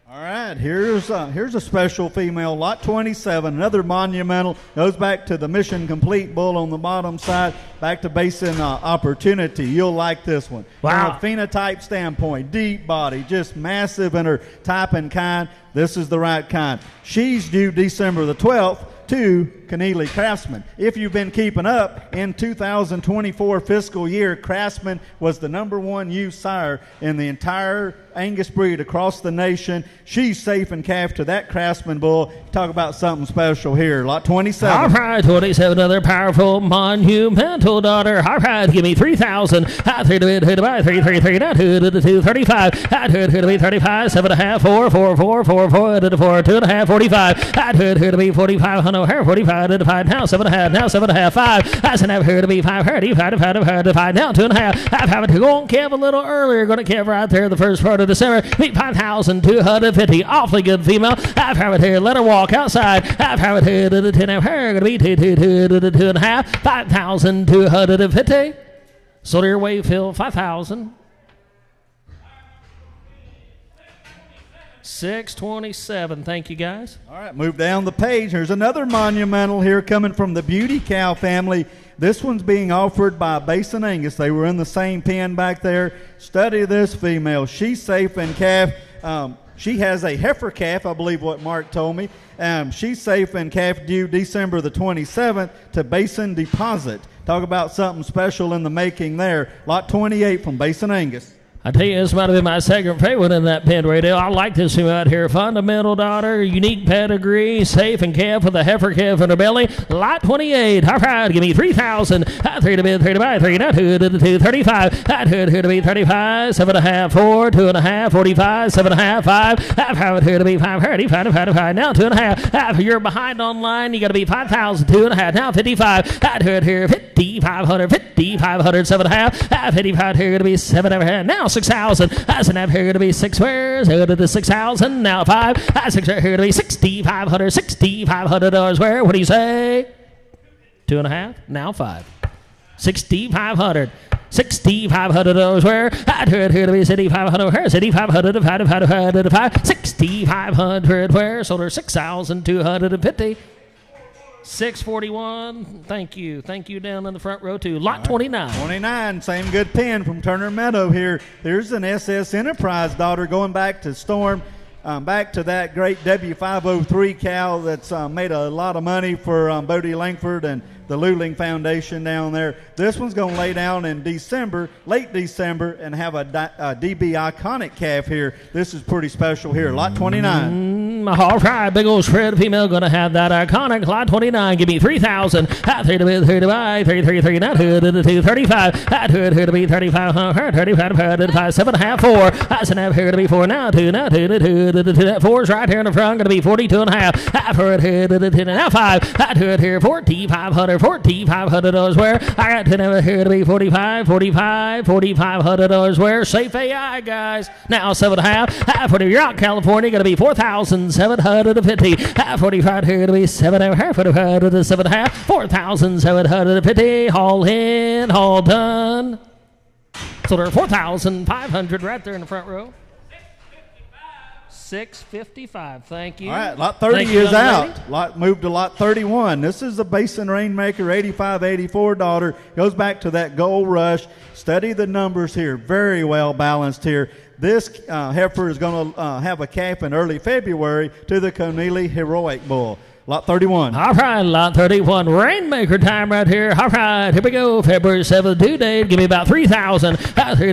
All right, here's a special female, lot 27, another monumental. Goes back to the Mission Complete bull on the bottom side, back to Basin Opportunity. You'll like this one. Wow. From a phenotype standpoint, deep body, just massive in her type and kind. This is the right kind. She's due December the 12th to Keneally Craftsman. If you've been keeping up, in 2024 fiscal year, Craftsman was the #1 used sire in the entire Angus breed across the nation. She's safe and calf to that Craftsman bull. Talk about something special here. Lot 27. All right, 27, another powerful monumental daughter. All right, give me 3,000. 3 to buy, 3, now 2 to 35. 2 to be 35, 7.5, 4 to 4, 2.5, 45. 2 to be 4,500 here, 45 to 5, now 7.5, now 7.5, 5. That's enough here to be 530, 5 to 5, now 2.5. I've had to go on calve a little earlier. Going to calve right there the first part of December. Be 5,250. Awfully good female. I've had it here. Let her walk outside. I've had it here to the 10 of her. Going to be 2 to the 2.5. 5,250. So your way, Phil. 5,000. 627. Thank you, guys. All right, move down the page. There's another monumental here coming from the Beauty Cow family. This one's being offered by Basin Angus. They were in the same pen back there. Study this female. She's safe and calf. She has a heifer calf, I believe what Mark told me. She's safe and calf due December the 27th to Basin Deposit. Talk about something special in the making there. Lot 28 from Basin Angus. I tell you, this might have been my second favorite in that pen radio. I like this one out here. Fundamental daughter, unique pedigree, safe and calf with a heifer calf in her belly. Lot 28. All right, give me 3,000. 3 to bid, 3 to buy, 3 now 2 to 235. 2 to be 35, 7.5, 4, 2.5, 45, 7.5, 5. 5 here to be 530, 5 to 5, now 2.5. If you're behind online, you got to be 5,000, 2.5, now 55. 2 here, 5,500, 5,500, 7.5. 55 here to be 7.5, now 6,000. That's enough here to be 6 squares. Go to the 6,000. Now 5. 6 right here to be 6,500. $6,500 where? What do you say? 2.5. Now 5. 6,500. $6,500 where? Here to be 6,500 where? 6,500 to 5 to 5. 6,500 where? So there's 6,250. 641. Thank you. Thank you down in the front row, too. Lot 29. 29, same good pin from Turner Meadow here. There's an SS Enterprise daughter going back to Storm, back to that great W503 cow that's made a lot of money for Bodie Langford and the Luling Foundation down there. This one's going to lay down in December, late December, and have a DB Iconic calf here. This is pretty special here. Lot 29. All right, big old spread female going to have that iconic. Lot 29, give me 3,000. At 35, 333, not hood, 235. At hood, to be 35, 35, 7.5, 4. I said, have here to be 4, now 2, now 2, 4's right here in the front, going to be 42.5. After it, hood, now 5. At hood here, 4,500. $4,500 where I got to over here to be $4,500 where safe AI guys now 7.5 for New York California going to be 4,750 45 here to be 7.5 45 to 7.5 4,750 all in all done so there are 4,500 right there in the front row. 655. Thank you. All right, lot 30 is out. Moved to lot 31. This is the Basin Rainmaker 85-84 daughter. Goes back to that Gold Rush. Study the numbers here. Very well balanced here. This heifer is going to have a calf in early February to the Connealy Heroic Bull. Lot 31. All right, lot 31. Rainmaker time right here. All right, here we go. February 7th due date. Give me about 3,000. 3,000. 3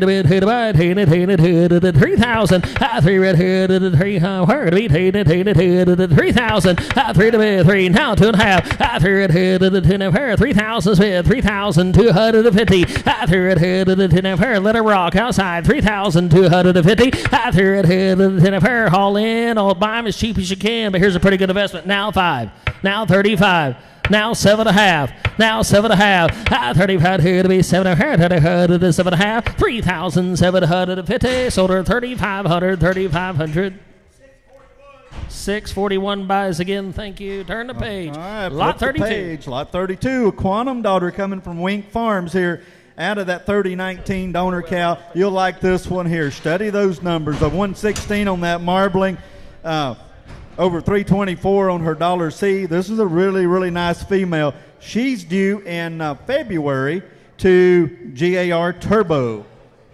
red hood. 3 where to be 3,000. 3 to bid 3 now 2.5. 3 red hood. 3,000 spit 3,250. 3 red hood. Let it rock outside 3,250. 3 red hood. Haul in. I'll buy them as cheap as you can. But here's a pretty good investment. Now 5. Now 35. Now 7.5. Now 7.5. 35 here to be 7.5. 7.5. 3,750. Sold her 3,500. 3,500. 641 buys again. Thank you. Turn the page. All right, lot 32. Lot 32. A Quantum daughter coming from Wink Farms here. Out of that 3019 donor cow. You'll like this one here. Study those numbers. A 116 on that marbling. Over 324 on her $C. This is a really, really nice female. She's due in February to GAR Turbo.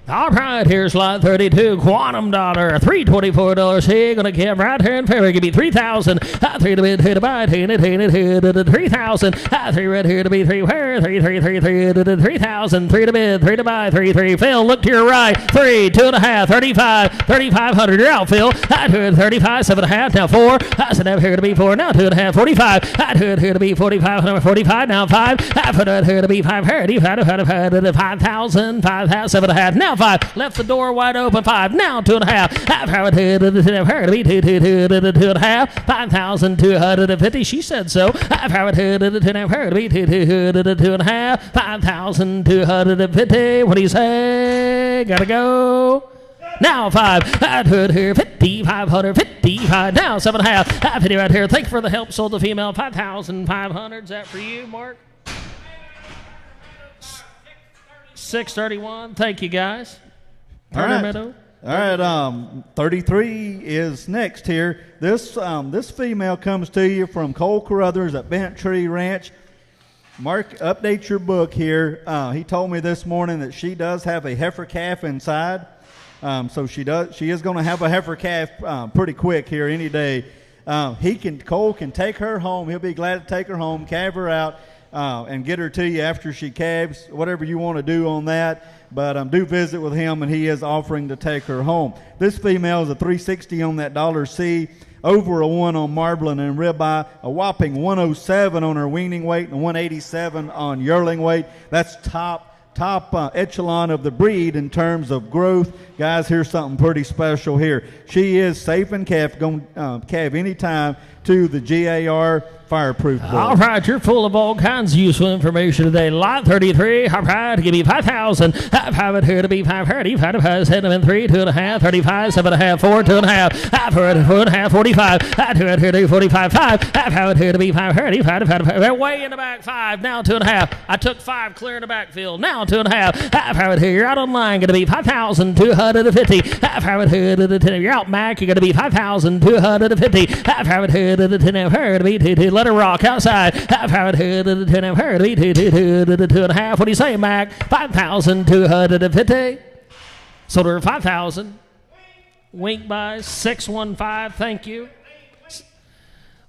All right, here's lot 32. Quantum daughter, $324 here. Gonna come right here in February. Give me 3,000. 3 to bid, 2 to buy, 3,000. 3 red here to be 3 where? 3,000. 3 to bid, 3 to buy, 3. Phil, look to your right. 3, 2.5, 35, 3,500. You're out, Phil. 35, 7.5. Now 4. I said here to be 4. Now 2.5, 45. Here to be 45. 45. Now 5. Here to be 5. 5,000. 7.5. Now 5. Left the door wide open. 5. Now 2.5. Here to be 2.5. 5,250. She said so. Here to be 2.5. 5,250. What do you say? Gotta go. Now 5. Here 5,500. 55. Now 7.5. 50 right here. Thank you for the help. Sold the female 5,500. Is that for you, Mark? 631. Thank you, guys. Turner Meadow. All right, 33 is next here. This female comes to you from Cole Carruthers at Bent Tree Ranch. Mark, update your book here. He told me this morning that she does have a heifer calf inside. So she is going to have a heifer calf pretty quick here any day. Cole can take her home. He'll be glad to take her home, calve her out, and get her to you after she calves, whatever you want to do on that. But do visit with him, and he is offering to take her home. This female is a 360 on that $C, over a 1 on marbling and ribeye, a whopping 107 on her weaning weight, and 187 on yearling weight. That's top echelon of the breed in terms of growth. Guys, here's something pretty special here. She is safe and calf, going calve anytime to the GAR Fireproof Bull. All right, you're full of all kinds of useful information today. Lot 33, all right, give me 5,000. 5 here to be 530, 5 7 3, 2.5, 35, 7.5, 4, 2.5, 4.5, 45, 2 here to be 45, 5 here to be 530, 5, way in the back, 5, now 2.5. I took 5 clear in the backfield, now 2.5. 5 here, you're out on line, going to be 5,250. 5 here, you're out, Mac, you're going to be 5,250. 5 here 2 to the 10 her to be 2. Let her rock outside. 5 2 to the 10 her to be 2 to the 2.5. What do you say, Mac? 5,250. Sold her 5,000. Wink buys 615. Thank you.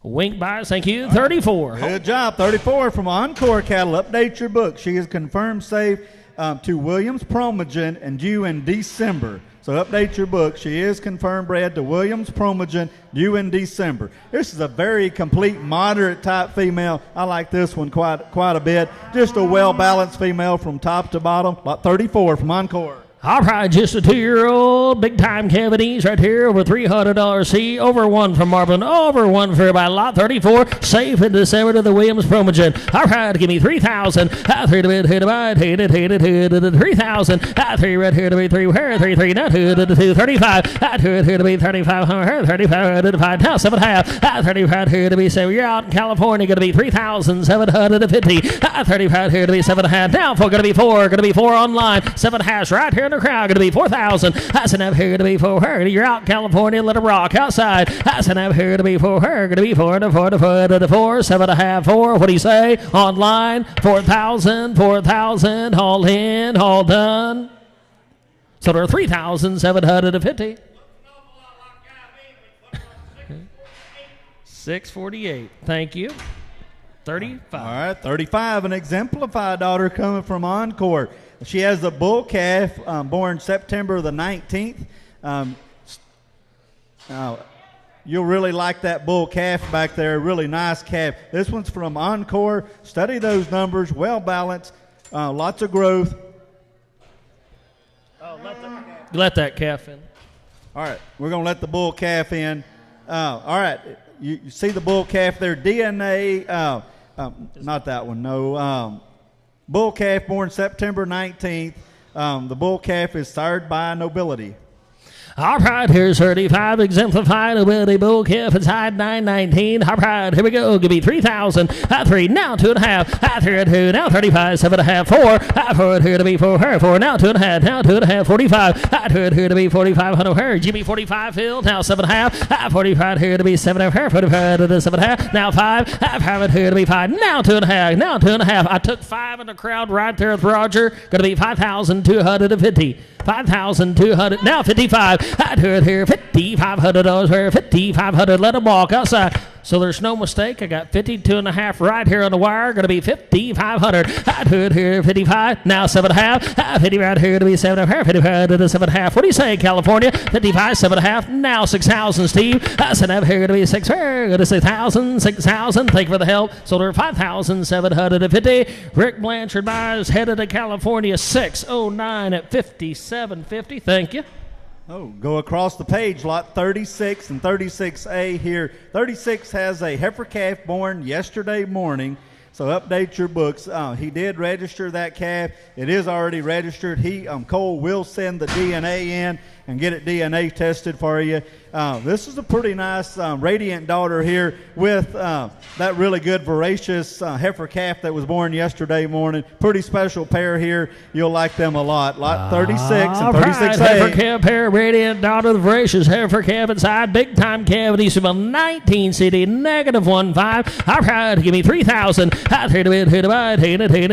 Wink buys, thank you. 34. Good job. 34 from Encore Cattle. Update your book. She is confirmed safe to Williams Promogen and due in December. So update your book. She is confirmed bred to Williams Promogen, due in December. This is a very complete, moderate type female. I like this one quite a bit. Just a well-balanced female from top to bottom. About 34 from Encore. All right, just a 2-year-old, big-time cavities right here, over $300 C, over 1 from Marvin, over 1 for about lot 34, safe in December to the Williams Promogen. All right, give me 3,000. 3 to bid, 2 to buy, 2 to 3,000. 3 red here to be 3, where 3, now 2 to 2, 35. 2 to be 35, 35 to 5, now 7.5. 35 here to be 7. You're out in California, going to be 3,750. 35 here to be 7.5. Now 4, going to be 4, going to be 4 online. 7 hash right here in the crowd, going to be 4,000. That's enough here to be for her. You're out in California, let her rock outside. That's enough here to be for her. Going to be 4 to 4 to 4 to 4, 7.5, 4. What do you say? Online, 4,000, 4,000, all in, all done. So there are 3,750. 648. Thank you. 35. All right, 35. An exemplified daughter coming from Encore. She has a bull calf born September the 19th. You'll really like that bull calf back there. Really nice calf. This one's from Encore. Study those numbers. Well balanced. Lots of growth. Oh, let that calf in. All right, we're going to let the bull calf in. All right, you see the bull calf there. DNA, not that one, no. Bull calf born September 19th. The bull calf is sired by nobility. All right, here's 35, exemplified, ability bull calf inside 919. All right, here we go. Give me 3,000. 3, now 2.5. 3 2, now 35, 7.5, 4. 4 here to be for her. 4, now 2.5, now 2.5, 45. 2 here to be 4,500 her. Give me 45 filled, now 7.5. 45 here to be 7.5, 45 to the 7.5. Now 5. 5 here to be 5, now 2.5, now 2.5. I took 5 in the crowd right there with Roger. Going to be 5,250. 5,200, now 55. I do it here, $5,500 here, 5,500. Let them walk outside. So there's no mistake. I got 52.5 right here on the wire. Going to be 5,500. I do it here, 55. Now 7.5. 50 right here to be 7.5. 55 to the 7.5. What do you say, California? 55, 7.5. Now 6,000, Steve. 7.5 here to be 6. Go to 6,000, 6,000. Thank you for the help. So there are 5,750. Rick Blanchard buys headed to California 609 at 57.50. Thank you. Oh, go across the page, lot 36 and 36A here. 36 has a heifer calf born yesterday morning, so update your books. He did register that calf. It is already registered. Cole will send the DNA in and get it DNA tested for you. This is a pretty nice radiant daughter here with that really good voracious heifer calf that was born yesterday morning. Pretty special pair here. You'll like them a lot. Lot 36 and 36A. Right. Heifer calf pair, radiant daughter, the voracious heifer calf inside. Big time cavities from a 19 CD, -15. All right, give me 3,000. Here to bid, here to buy, here to 3,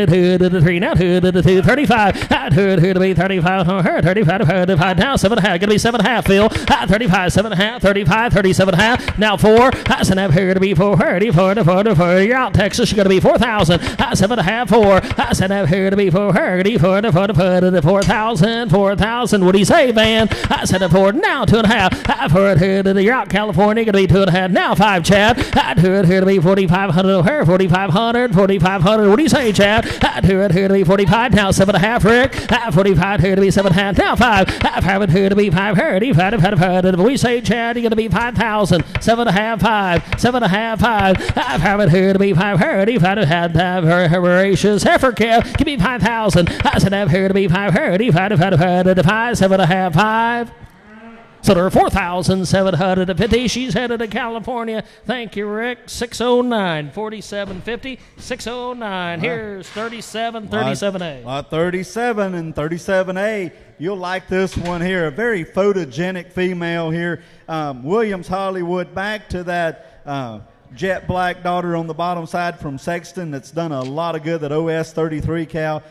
now 2 to 2, 35. Here to be 35, 35, now 7.5. Going to be 7.5, Phil. 35, 7.5, 35, 37.5. Now 4. 7.5 here to be 4, 34 to 4 to 4. You're out, Texas. You're going to be 4,000. 7.5, 4. 7.5 here to be 4, 34 to 4 to 4 to 4,000, 4,000. What do you say, Van? 7.4, now 2.5. 4 here to the, you're out, California. Going to be 2.5. Now 5, Chad. 2 here to be 4,500 her, 4,500, 4,500. What do you say, Chad? 2 here to be 45. Now 7.5, Rick. 45 here to be 7.5. Now 5. 5 here to be 5, 35. We say, Chad, you're going to be 5,000. 7.5, 5. 7.5, 5. 5 here to be 5, 35. Voracious heifer calf. Give me 5,000. 7.5 here to be 5, 35. 7.5, 5. So there are 4,750. She's headed to California. Thank you, Rick. 609, 4750, 609. Here's 37, 37A. Lot 37 and 37A. You'll like this one here. A very photogenic female here. Williams Hollywood, back to that jet black daughter on the bottom side from Sexton that's done a lot of good, that OS 33 cow.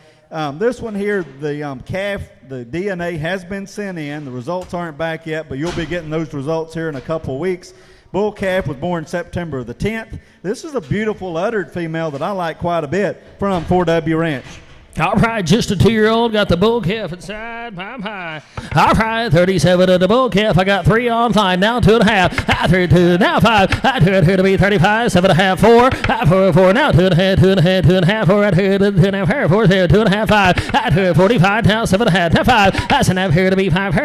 This one here, the calf, the DNA has been sent in. The results aren't back yet, but you'll be getting those results here in a couple weeks. Bull calf was born September the 10th. This is a beautiful uddered female that I like quite a bit from 4W Ranch. All right, just a 2-year-old, got the bull calf inside, I'm high. All right, 37 of the bull calf, I got 3 on line, now 2.5, I 3, 2, now 5, I 2, 2 to be 35, 7.5, 4, I 4, 4, now 2.5, 2.5, 2.5, 4, I 2, 2.5, 4, 2.5, 5, I 2, 45, now 7.5, now 5, I 7.5 here to be 5,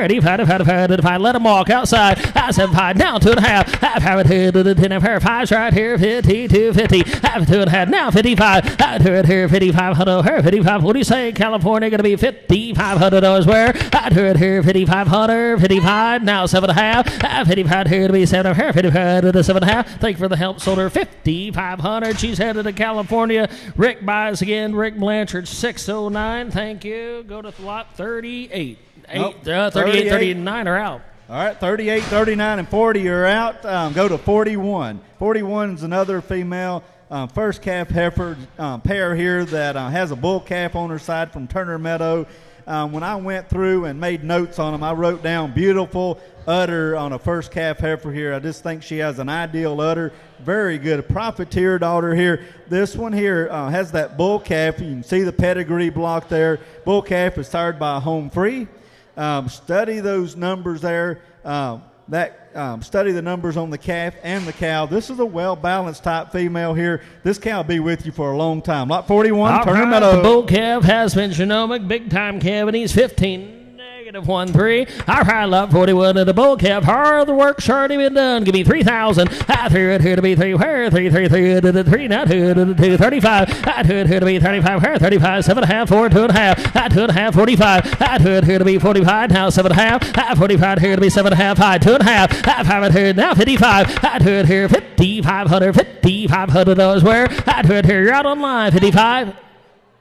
5, let them walk outside, I 7.5, now 2.5, I 5, 2, 2.5, 5's right here, 50, 250, I 2.5, now 55, I 2 here, 55, 55. What do you say, California? Going to be $5,500 where? I do it here, 5,500, 55, now 7.5, 55 here to be 7.5, 55 to the 7.5. Thank you for the help, sold her 5,500. She's headed to California. Rick buys again, Rick Blanchard, 609. Thank you. Go to lot 38. 38, 39 are out. All right, 38, 39, and 40 are out. Go to 41. 41 is another female. First calf heifer pair here that has a bull calf on her side from Turner Meadow. When I went through and made notes on them, I wrote down beautiful udder on a first calf heifer here. I just think she has an ideal udder. Very good. A profiteer daughter here. This one here has that bull calf. You can see the pedigree block there. Bull calf is sired by Home Free. Study those numbers there. Study the numbers on the calf and the cow. This is a well-balanced type female here. This cow will be with you for a long time. Lot 41, Turner Meadow. The bull calf has been genomic, big-time cavities, 15. -13. All right, lot 41 of the bull calf. Hard the work's already been done. Give me 3,000. I threw it here to be 3. Where 3, 3, 3 to the 3. Now 2 to the 2. 35. I threw it here to be 35. Where 35. 7.5. 4. 2.5. I 2.5. 45. I threw it here to be 45. Now 7.5. I 45 here to be 7.5. 5. 2.5. I 5 it here now 55. I threw it here 5,500. $5,500. Where I threw it here. You're out on line. 55.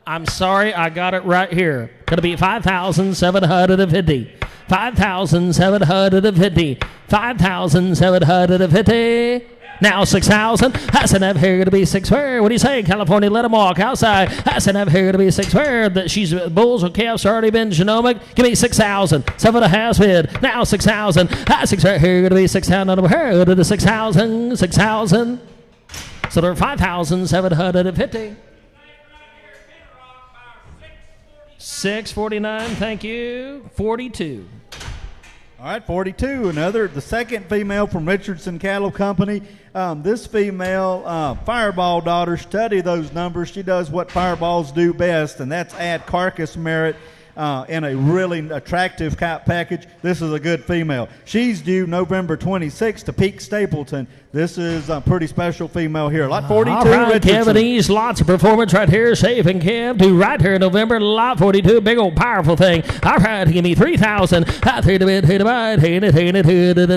I'm sorry, I got it right here. Going to be 5,750. 5,750. 5,750. Now 6,000. I said I'm here to be 6. Where? What do you say, California? Let them walk outside. I said I'm here to be 6. Where? That she's bulls or calves already been genomic. Give me 6,000. 7.5 bid. Now 6,000. I 6 right here going to be 6,000. Here to the 6,000. 6,000. So they're 5,750. 649, thank you. 42. All right, 42. The second female from Richardson Cattle Company. This female, Fireball daughter, study those numbers. She does what Fireballs do best, and that's add carcass merit in a really attractive package. This is a good female. She's due November 26th to Peak Stapleton. This is a pretty special female here. Lot 42, all right, Richardson. Kevin East, lots of performance right here. Safe and Kev, due right here in November. Lot 42, big old powerful thing. All right, give me 3,000. I 3 to bid, 2 to buy, 2 to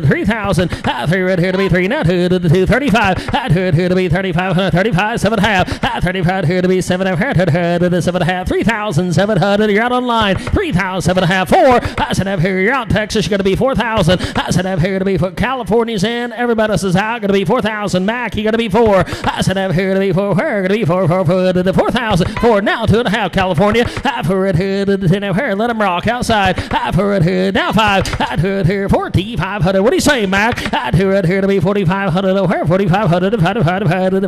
3,000. I 3 right here to be 3, now 2 to the 235. I 2 here to be 35, 35, 7.5. I 35 here to be 7.5, 2 to the 7.5, 3,700. You're out online. 3,000, 7.5, 4. I said I'm here. You're out Texas. You're going to be 4,000. I said I'm here to be for California's in. Everybody says out. Going to be 4,000. Mac, you got to be 4. I said I'm here to be 4. Where? Going to be 4 to the 4,000. 4 now 2.5 California. I put it here to the 10 here. Let them rock outside. I put it here now 5. I do it here 4,500. What do you say, Mac? I do it here to be 4,500. Where? 4,500 to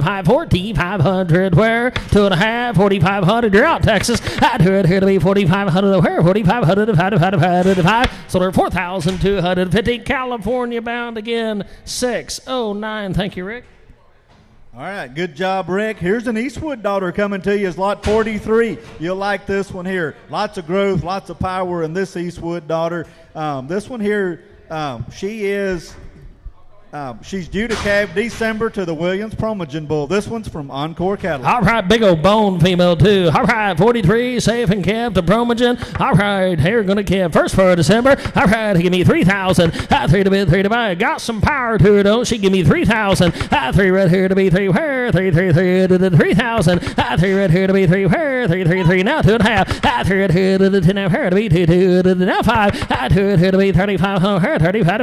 5, 4,500. Where? 2.5, 4,500. You're out Texas. I do it here to be 4,500. Where? 4,500 to 5. So they're 4,250. California bound again. 609. Thank you, Rick. All right, good job, Rick. Here's an Eastwood daughter coming to you. It's lot 43. You'll like this one here. Lots of growth, lots of power in this Eastwood daughter. This one here, she's due to calve December to the Williams Promogen Bull. This one's from Encore Cattle. All right, big old bone female too. All right, 43, safe and calf to Promogen. All right, here going to calve first for December. All right, give me 3,000. I 3 to bid, 3 to buy. Got some power to her, don't she? Give me 3,000. I 3 right here to be 3. Where? 3 to the 3,000. 3 right here to be 3 where 3 now 2.5. 3 right here to the 10 here to be 2 to the now 5. 2 right here to be 3,500 35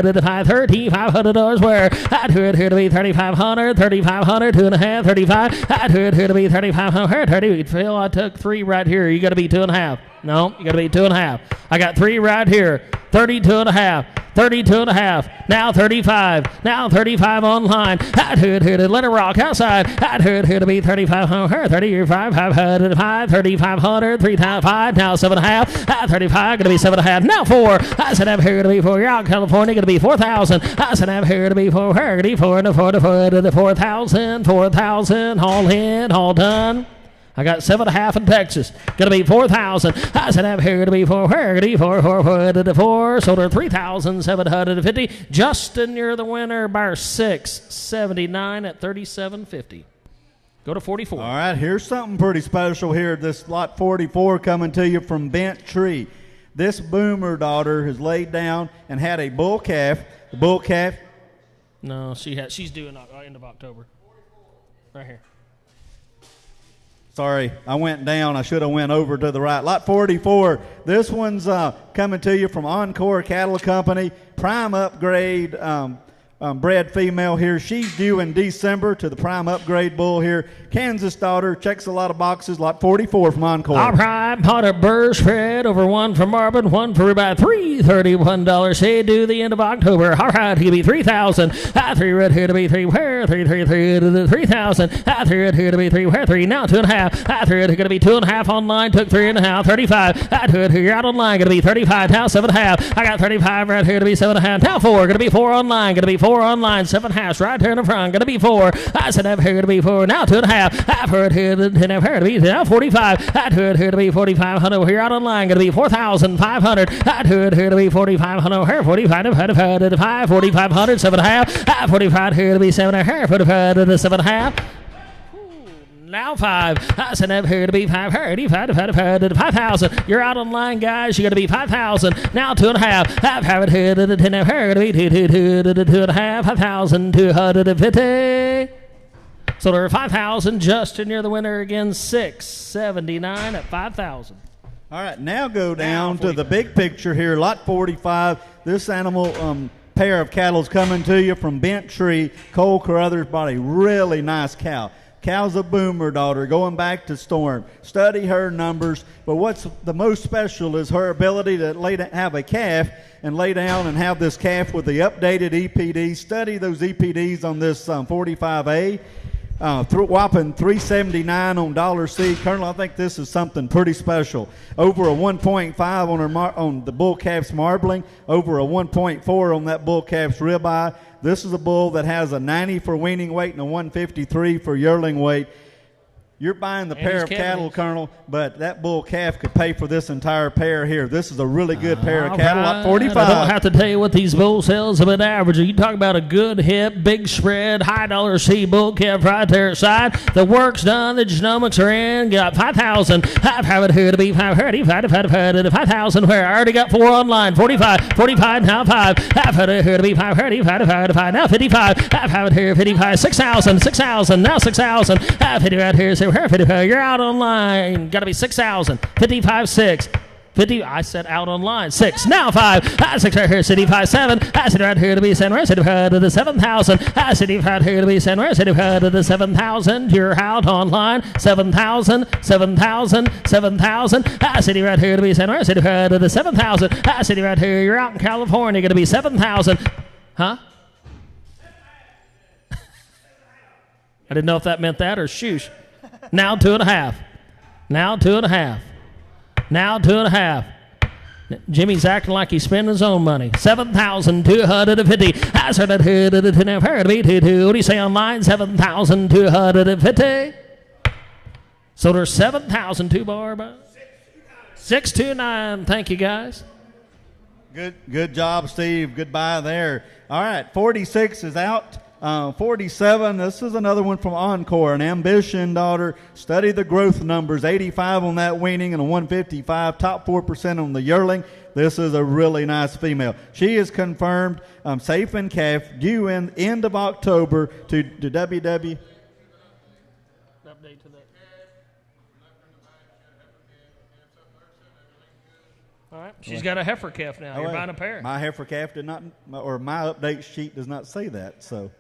to the 5 $3,500 where 2 right here to be 3,500 2.5 35 2 right here to be 3,500 30. Phil, I took 3 right here. You got to be 2.5. No, you got to be 2.5. I got 3 right here. 32.5. 32.5. Now 35. Now 35 online. I do it here to let it rock outside. I do it here to be 3,500. 35. 505. 3,500. 3,500. Now 7.5. 35. Going to be 7.5. Now 4. I said I'm here to be 4. You're out in California. Going to be 4,000. I said I'm here to be 4. Going to be 4 and 4 to the 4,000. 4,000. All in. All done. I got 7.5 in Texas. Gonna be 4,000. I said I'm here to be 4. Where gonna be 4 to the 4. Sold her 3,750. Justin, you're the winner by 679 at 37.50. Go to 44. All right, here's something pretty special here. This lot 44 coming to you from Bent Tree. This boomer daughter has laid down and had a bull calf. The bull calf. No, she's due in end of October. Right here. Sorry, I went down. I should have went over to the right. Lot 44. This one's coming to you from Encore Cattle Company. Prime upgrade bred female here. She's due in December to the prime upgrade bull here. Kansas daughter, checks a lot of boxes. Lot 44 from Encore. All right, Potter Burr spread over 1 for Marvin, 1 for about $331. Say due the end of October. All right, he'll be 3,000. 3 right here to be 3 where 3 to the 3,000. 3 right here to be 3 where 3 now 2.5. 3 right here going to be 2.5 online. Took 3.5. 35. 2 right here you're out online. Going to be 35. Now 7.5. I got 35 right here to be 7.5. Now 4. Going to be 4 online. Going to be 4 online. 7.5 right here in the front. Going to be 4. I said I'm here going to be 4. Now 2.5. I've heard here to be now 45. I'd heard here to be 4,500. Here out online, going to be 4,500. I'd heard here to be 4,500. Here 45 to 5, 4,500, 7.5. 45 here to be 7.5. 45 to the 7.5. Now 5. I said I'm here to be 5. 35 to 5,000. You're out online, guys. You're going to be 5,000. Now 2.5. I've had it here to the 10. Here to be 2 to the 2.5. 5,250. So there are 5,000. Justin, you're the winner again. 679 at 5,000. All right, now go down to the big picture here. Lot 45. This animal pair of cattle is coming to you from Bent Tree. Cole Carruthers bought a really nice cow. Cow's a boomer daughter, going back to Storm. Study her numbers, but what's the most special is her ability to have a calf and lay down and have this calf with the updated EPD. Study those EPDs on this 45A. Whopping $379 on Dollar Seed. Colonel, I think this is something pretty special. Over a 1.5 on on the bull calf's marbling. Over a 1.4 on that bull calf's ribeye. This is a bull that has a 90 for weaning weight and a 153 for yearling weight. You're buying the pair of cattle, Colonel, but that bull calf could pay for this entire pair here. This is a really good pair of cattle. Lot 45. I don't have to tell you what these bull sales have been averaging. You talk about a good hip, big spread, high dollar C bull calf right there side. The work's done. The genomics are in. Got 5,000. I've had it here to be 5,000. Where I already got 4 online. 45 now 5. I've had it here to be 5. Now 55. I've had it here 55. 6,000. Now 6,000. I've hit it right here. You're out online. Got to be 6,000. 55, 6. 50. I said out online. 6. Now 5. I 6 right here. City 5, 7. I said right here to be Senware. City to the 7,000. I city right here to be Senware. City to the 7,000. You're out online. 7,000. 7,000. 7,000. I city right here to be Senware. City to the 7,000. I city right here. You're out in California. Going to be 7,000. Huh? I didn't know if that meant that or shoosh. Now 2.5. Now 2.5. Now 2.5. Jimmy's acting like he's spending his own money. 7,250. I said that here to the 10. What do you say online? 7,250. So there's 7,002 bar. 629. Thank you, guys. Good job, Steve. Goodbye there. All right, 46 is out. 47, this is another one from Encore, an Ambition daughter. Study the growth numbers, 85 on that weaning and a 155, top 4% on the yearling. This is a really nice female. She is confirmed safe and calf, due in end of October to WW. update to that? All right. She's got a heifer calf now. You're buying a pair. My heifer calf did not, or my update sheet does not say that. So,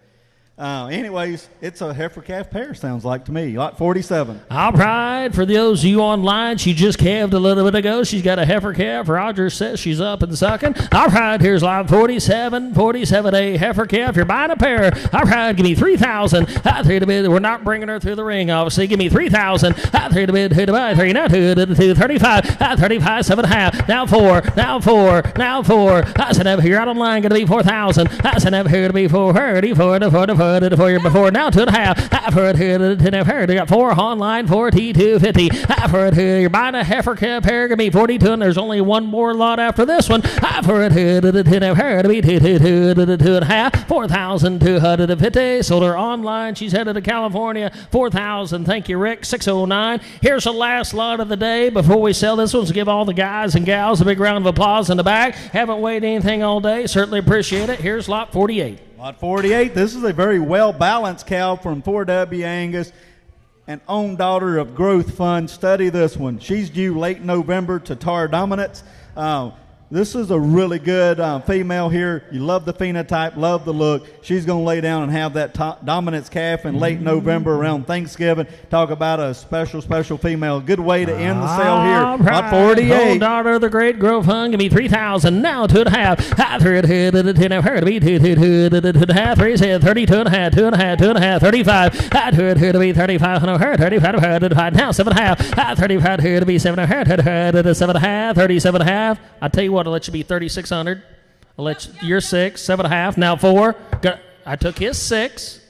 anyways, it's a heifer calf pair, sounds like to me. Lot 47. All right. For those of you online, she just calved a little bit ago. She's got a heifer calf. Roger says she's up and sucking. All right. Here's lot 47. 47A heifer calf. You're buying a pair. All right. Give me 3,000. Through the bid. We're not bringing her through the ring, obviously. Give me 3,000. Through the bid. 3, now 2, 35. 35, 7.5. Now 4. Now 4. Now 4. I said up here out on line. Going to be 4,000. I said up here to be 434 to 44. For you before now 2.5. I've heard here to 2.5. They got 4 online 4T250. I've heard here you're buying a heifer calf pair. Give me 42, and there's only one more lot after this one. I've heard here to 2.5 to be 2.5. 4,250. Sold her online. She's headed to California. 4,000. Thank you, Rick. 609. Here's the last lot of the day before we sell this one. So give all the guys and gals a big round of applause in the back. Haven't weighed anything all day. Certainly appreciate it. Here's lot 48. Lot 48, this is a very well-balanced cow from 4W Angus, an own daughter of Growth Fund. Study this one. She's due late November to tar dominance. This is a really good female here. You love the phenotype, love the look. She's going to lay down and have that dominance calf in late November around Thanksgiving. Talk about a special female. Good way to end the sale here. Right. Lot 48. Old daughter of the great Grove Fund. Give me 3,000. Now 2.5. I heard it to be 2.5. 3 said 32.5. 2.5. 35. I heard it to be 35. I heard 35. Now 7.5. I 35 here to be 7.5. 7.5. 37.5. I tell you what, I'll let you be 3,600. I'll let you, you're 6, 7.5. Now 4. I took his 6.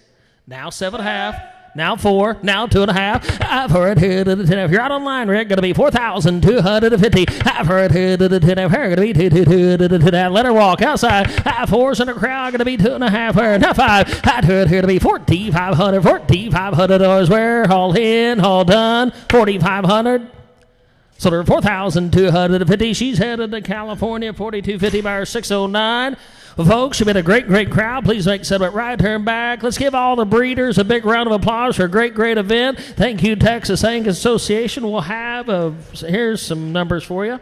Now 7.5. Now 4. Now 2.5. I've heard here to the 10. If you're out online, Rick, going to be 4,250. I've heard here to the 10. I've heard going to be 2. Let her walk outside. 4's in the crowd, going to be 2.5. Now 5. I'd heard here to be 4,500. $4,500 where all in, all done. 4,500. So they're 4,250. She's headed to California. 4,250 by her 609. Well, folks, you've been a great crowd. Please make settlement right, turn back. Let's give all the breeders a big round of applause for a great event. Thank you, Texas Angus Association. We'll have, here's some numbers for you.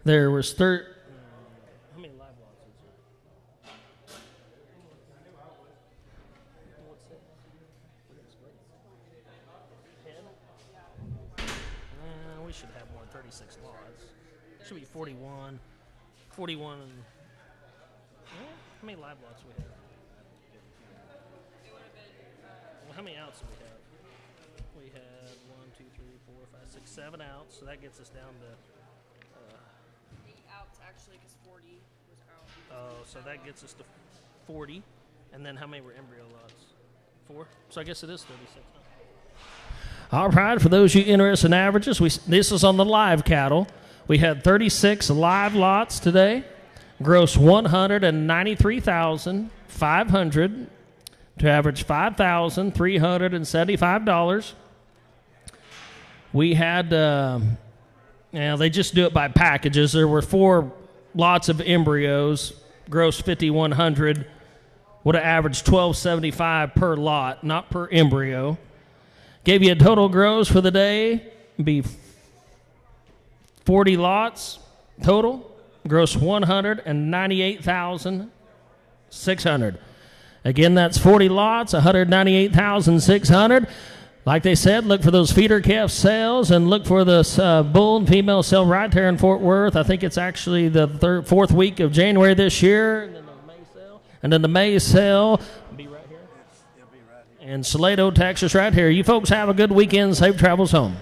There was how many live lots is there? We should have more than 36 lots. It should be 41. 41. How many live lots do we have? Well, how many outs do we have? We had 1, 2, 3, 4, 5, 6, 7 outs. So that gets us down to 8 outs actually, because 40 was out. So that gets us to 40. And then how many were embryo lots? 4. So I guess it is 36. All right, for those of you interested in averages, this is on the live cattle. We had 36 live lots today, gross $193,500 to average $5,375. We had, they just do it by packages. There were 4 lots of embryos, gross $5,100, would have averaged $1,275 per lot, not per embryo. Gave you a total gross for the day, be 40 lots total, gross $198,600. Again, that's 40 lots, $198,600. Like they said, look for those feeder calf sales and look for the bull and female sale right there in Fort Worth. I think it's actually the fourth week of January this year. And then the May sale will be right here. In Salado, Texas, right here. You folks have a good weekend. Safe travels home.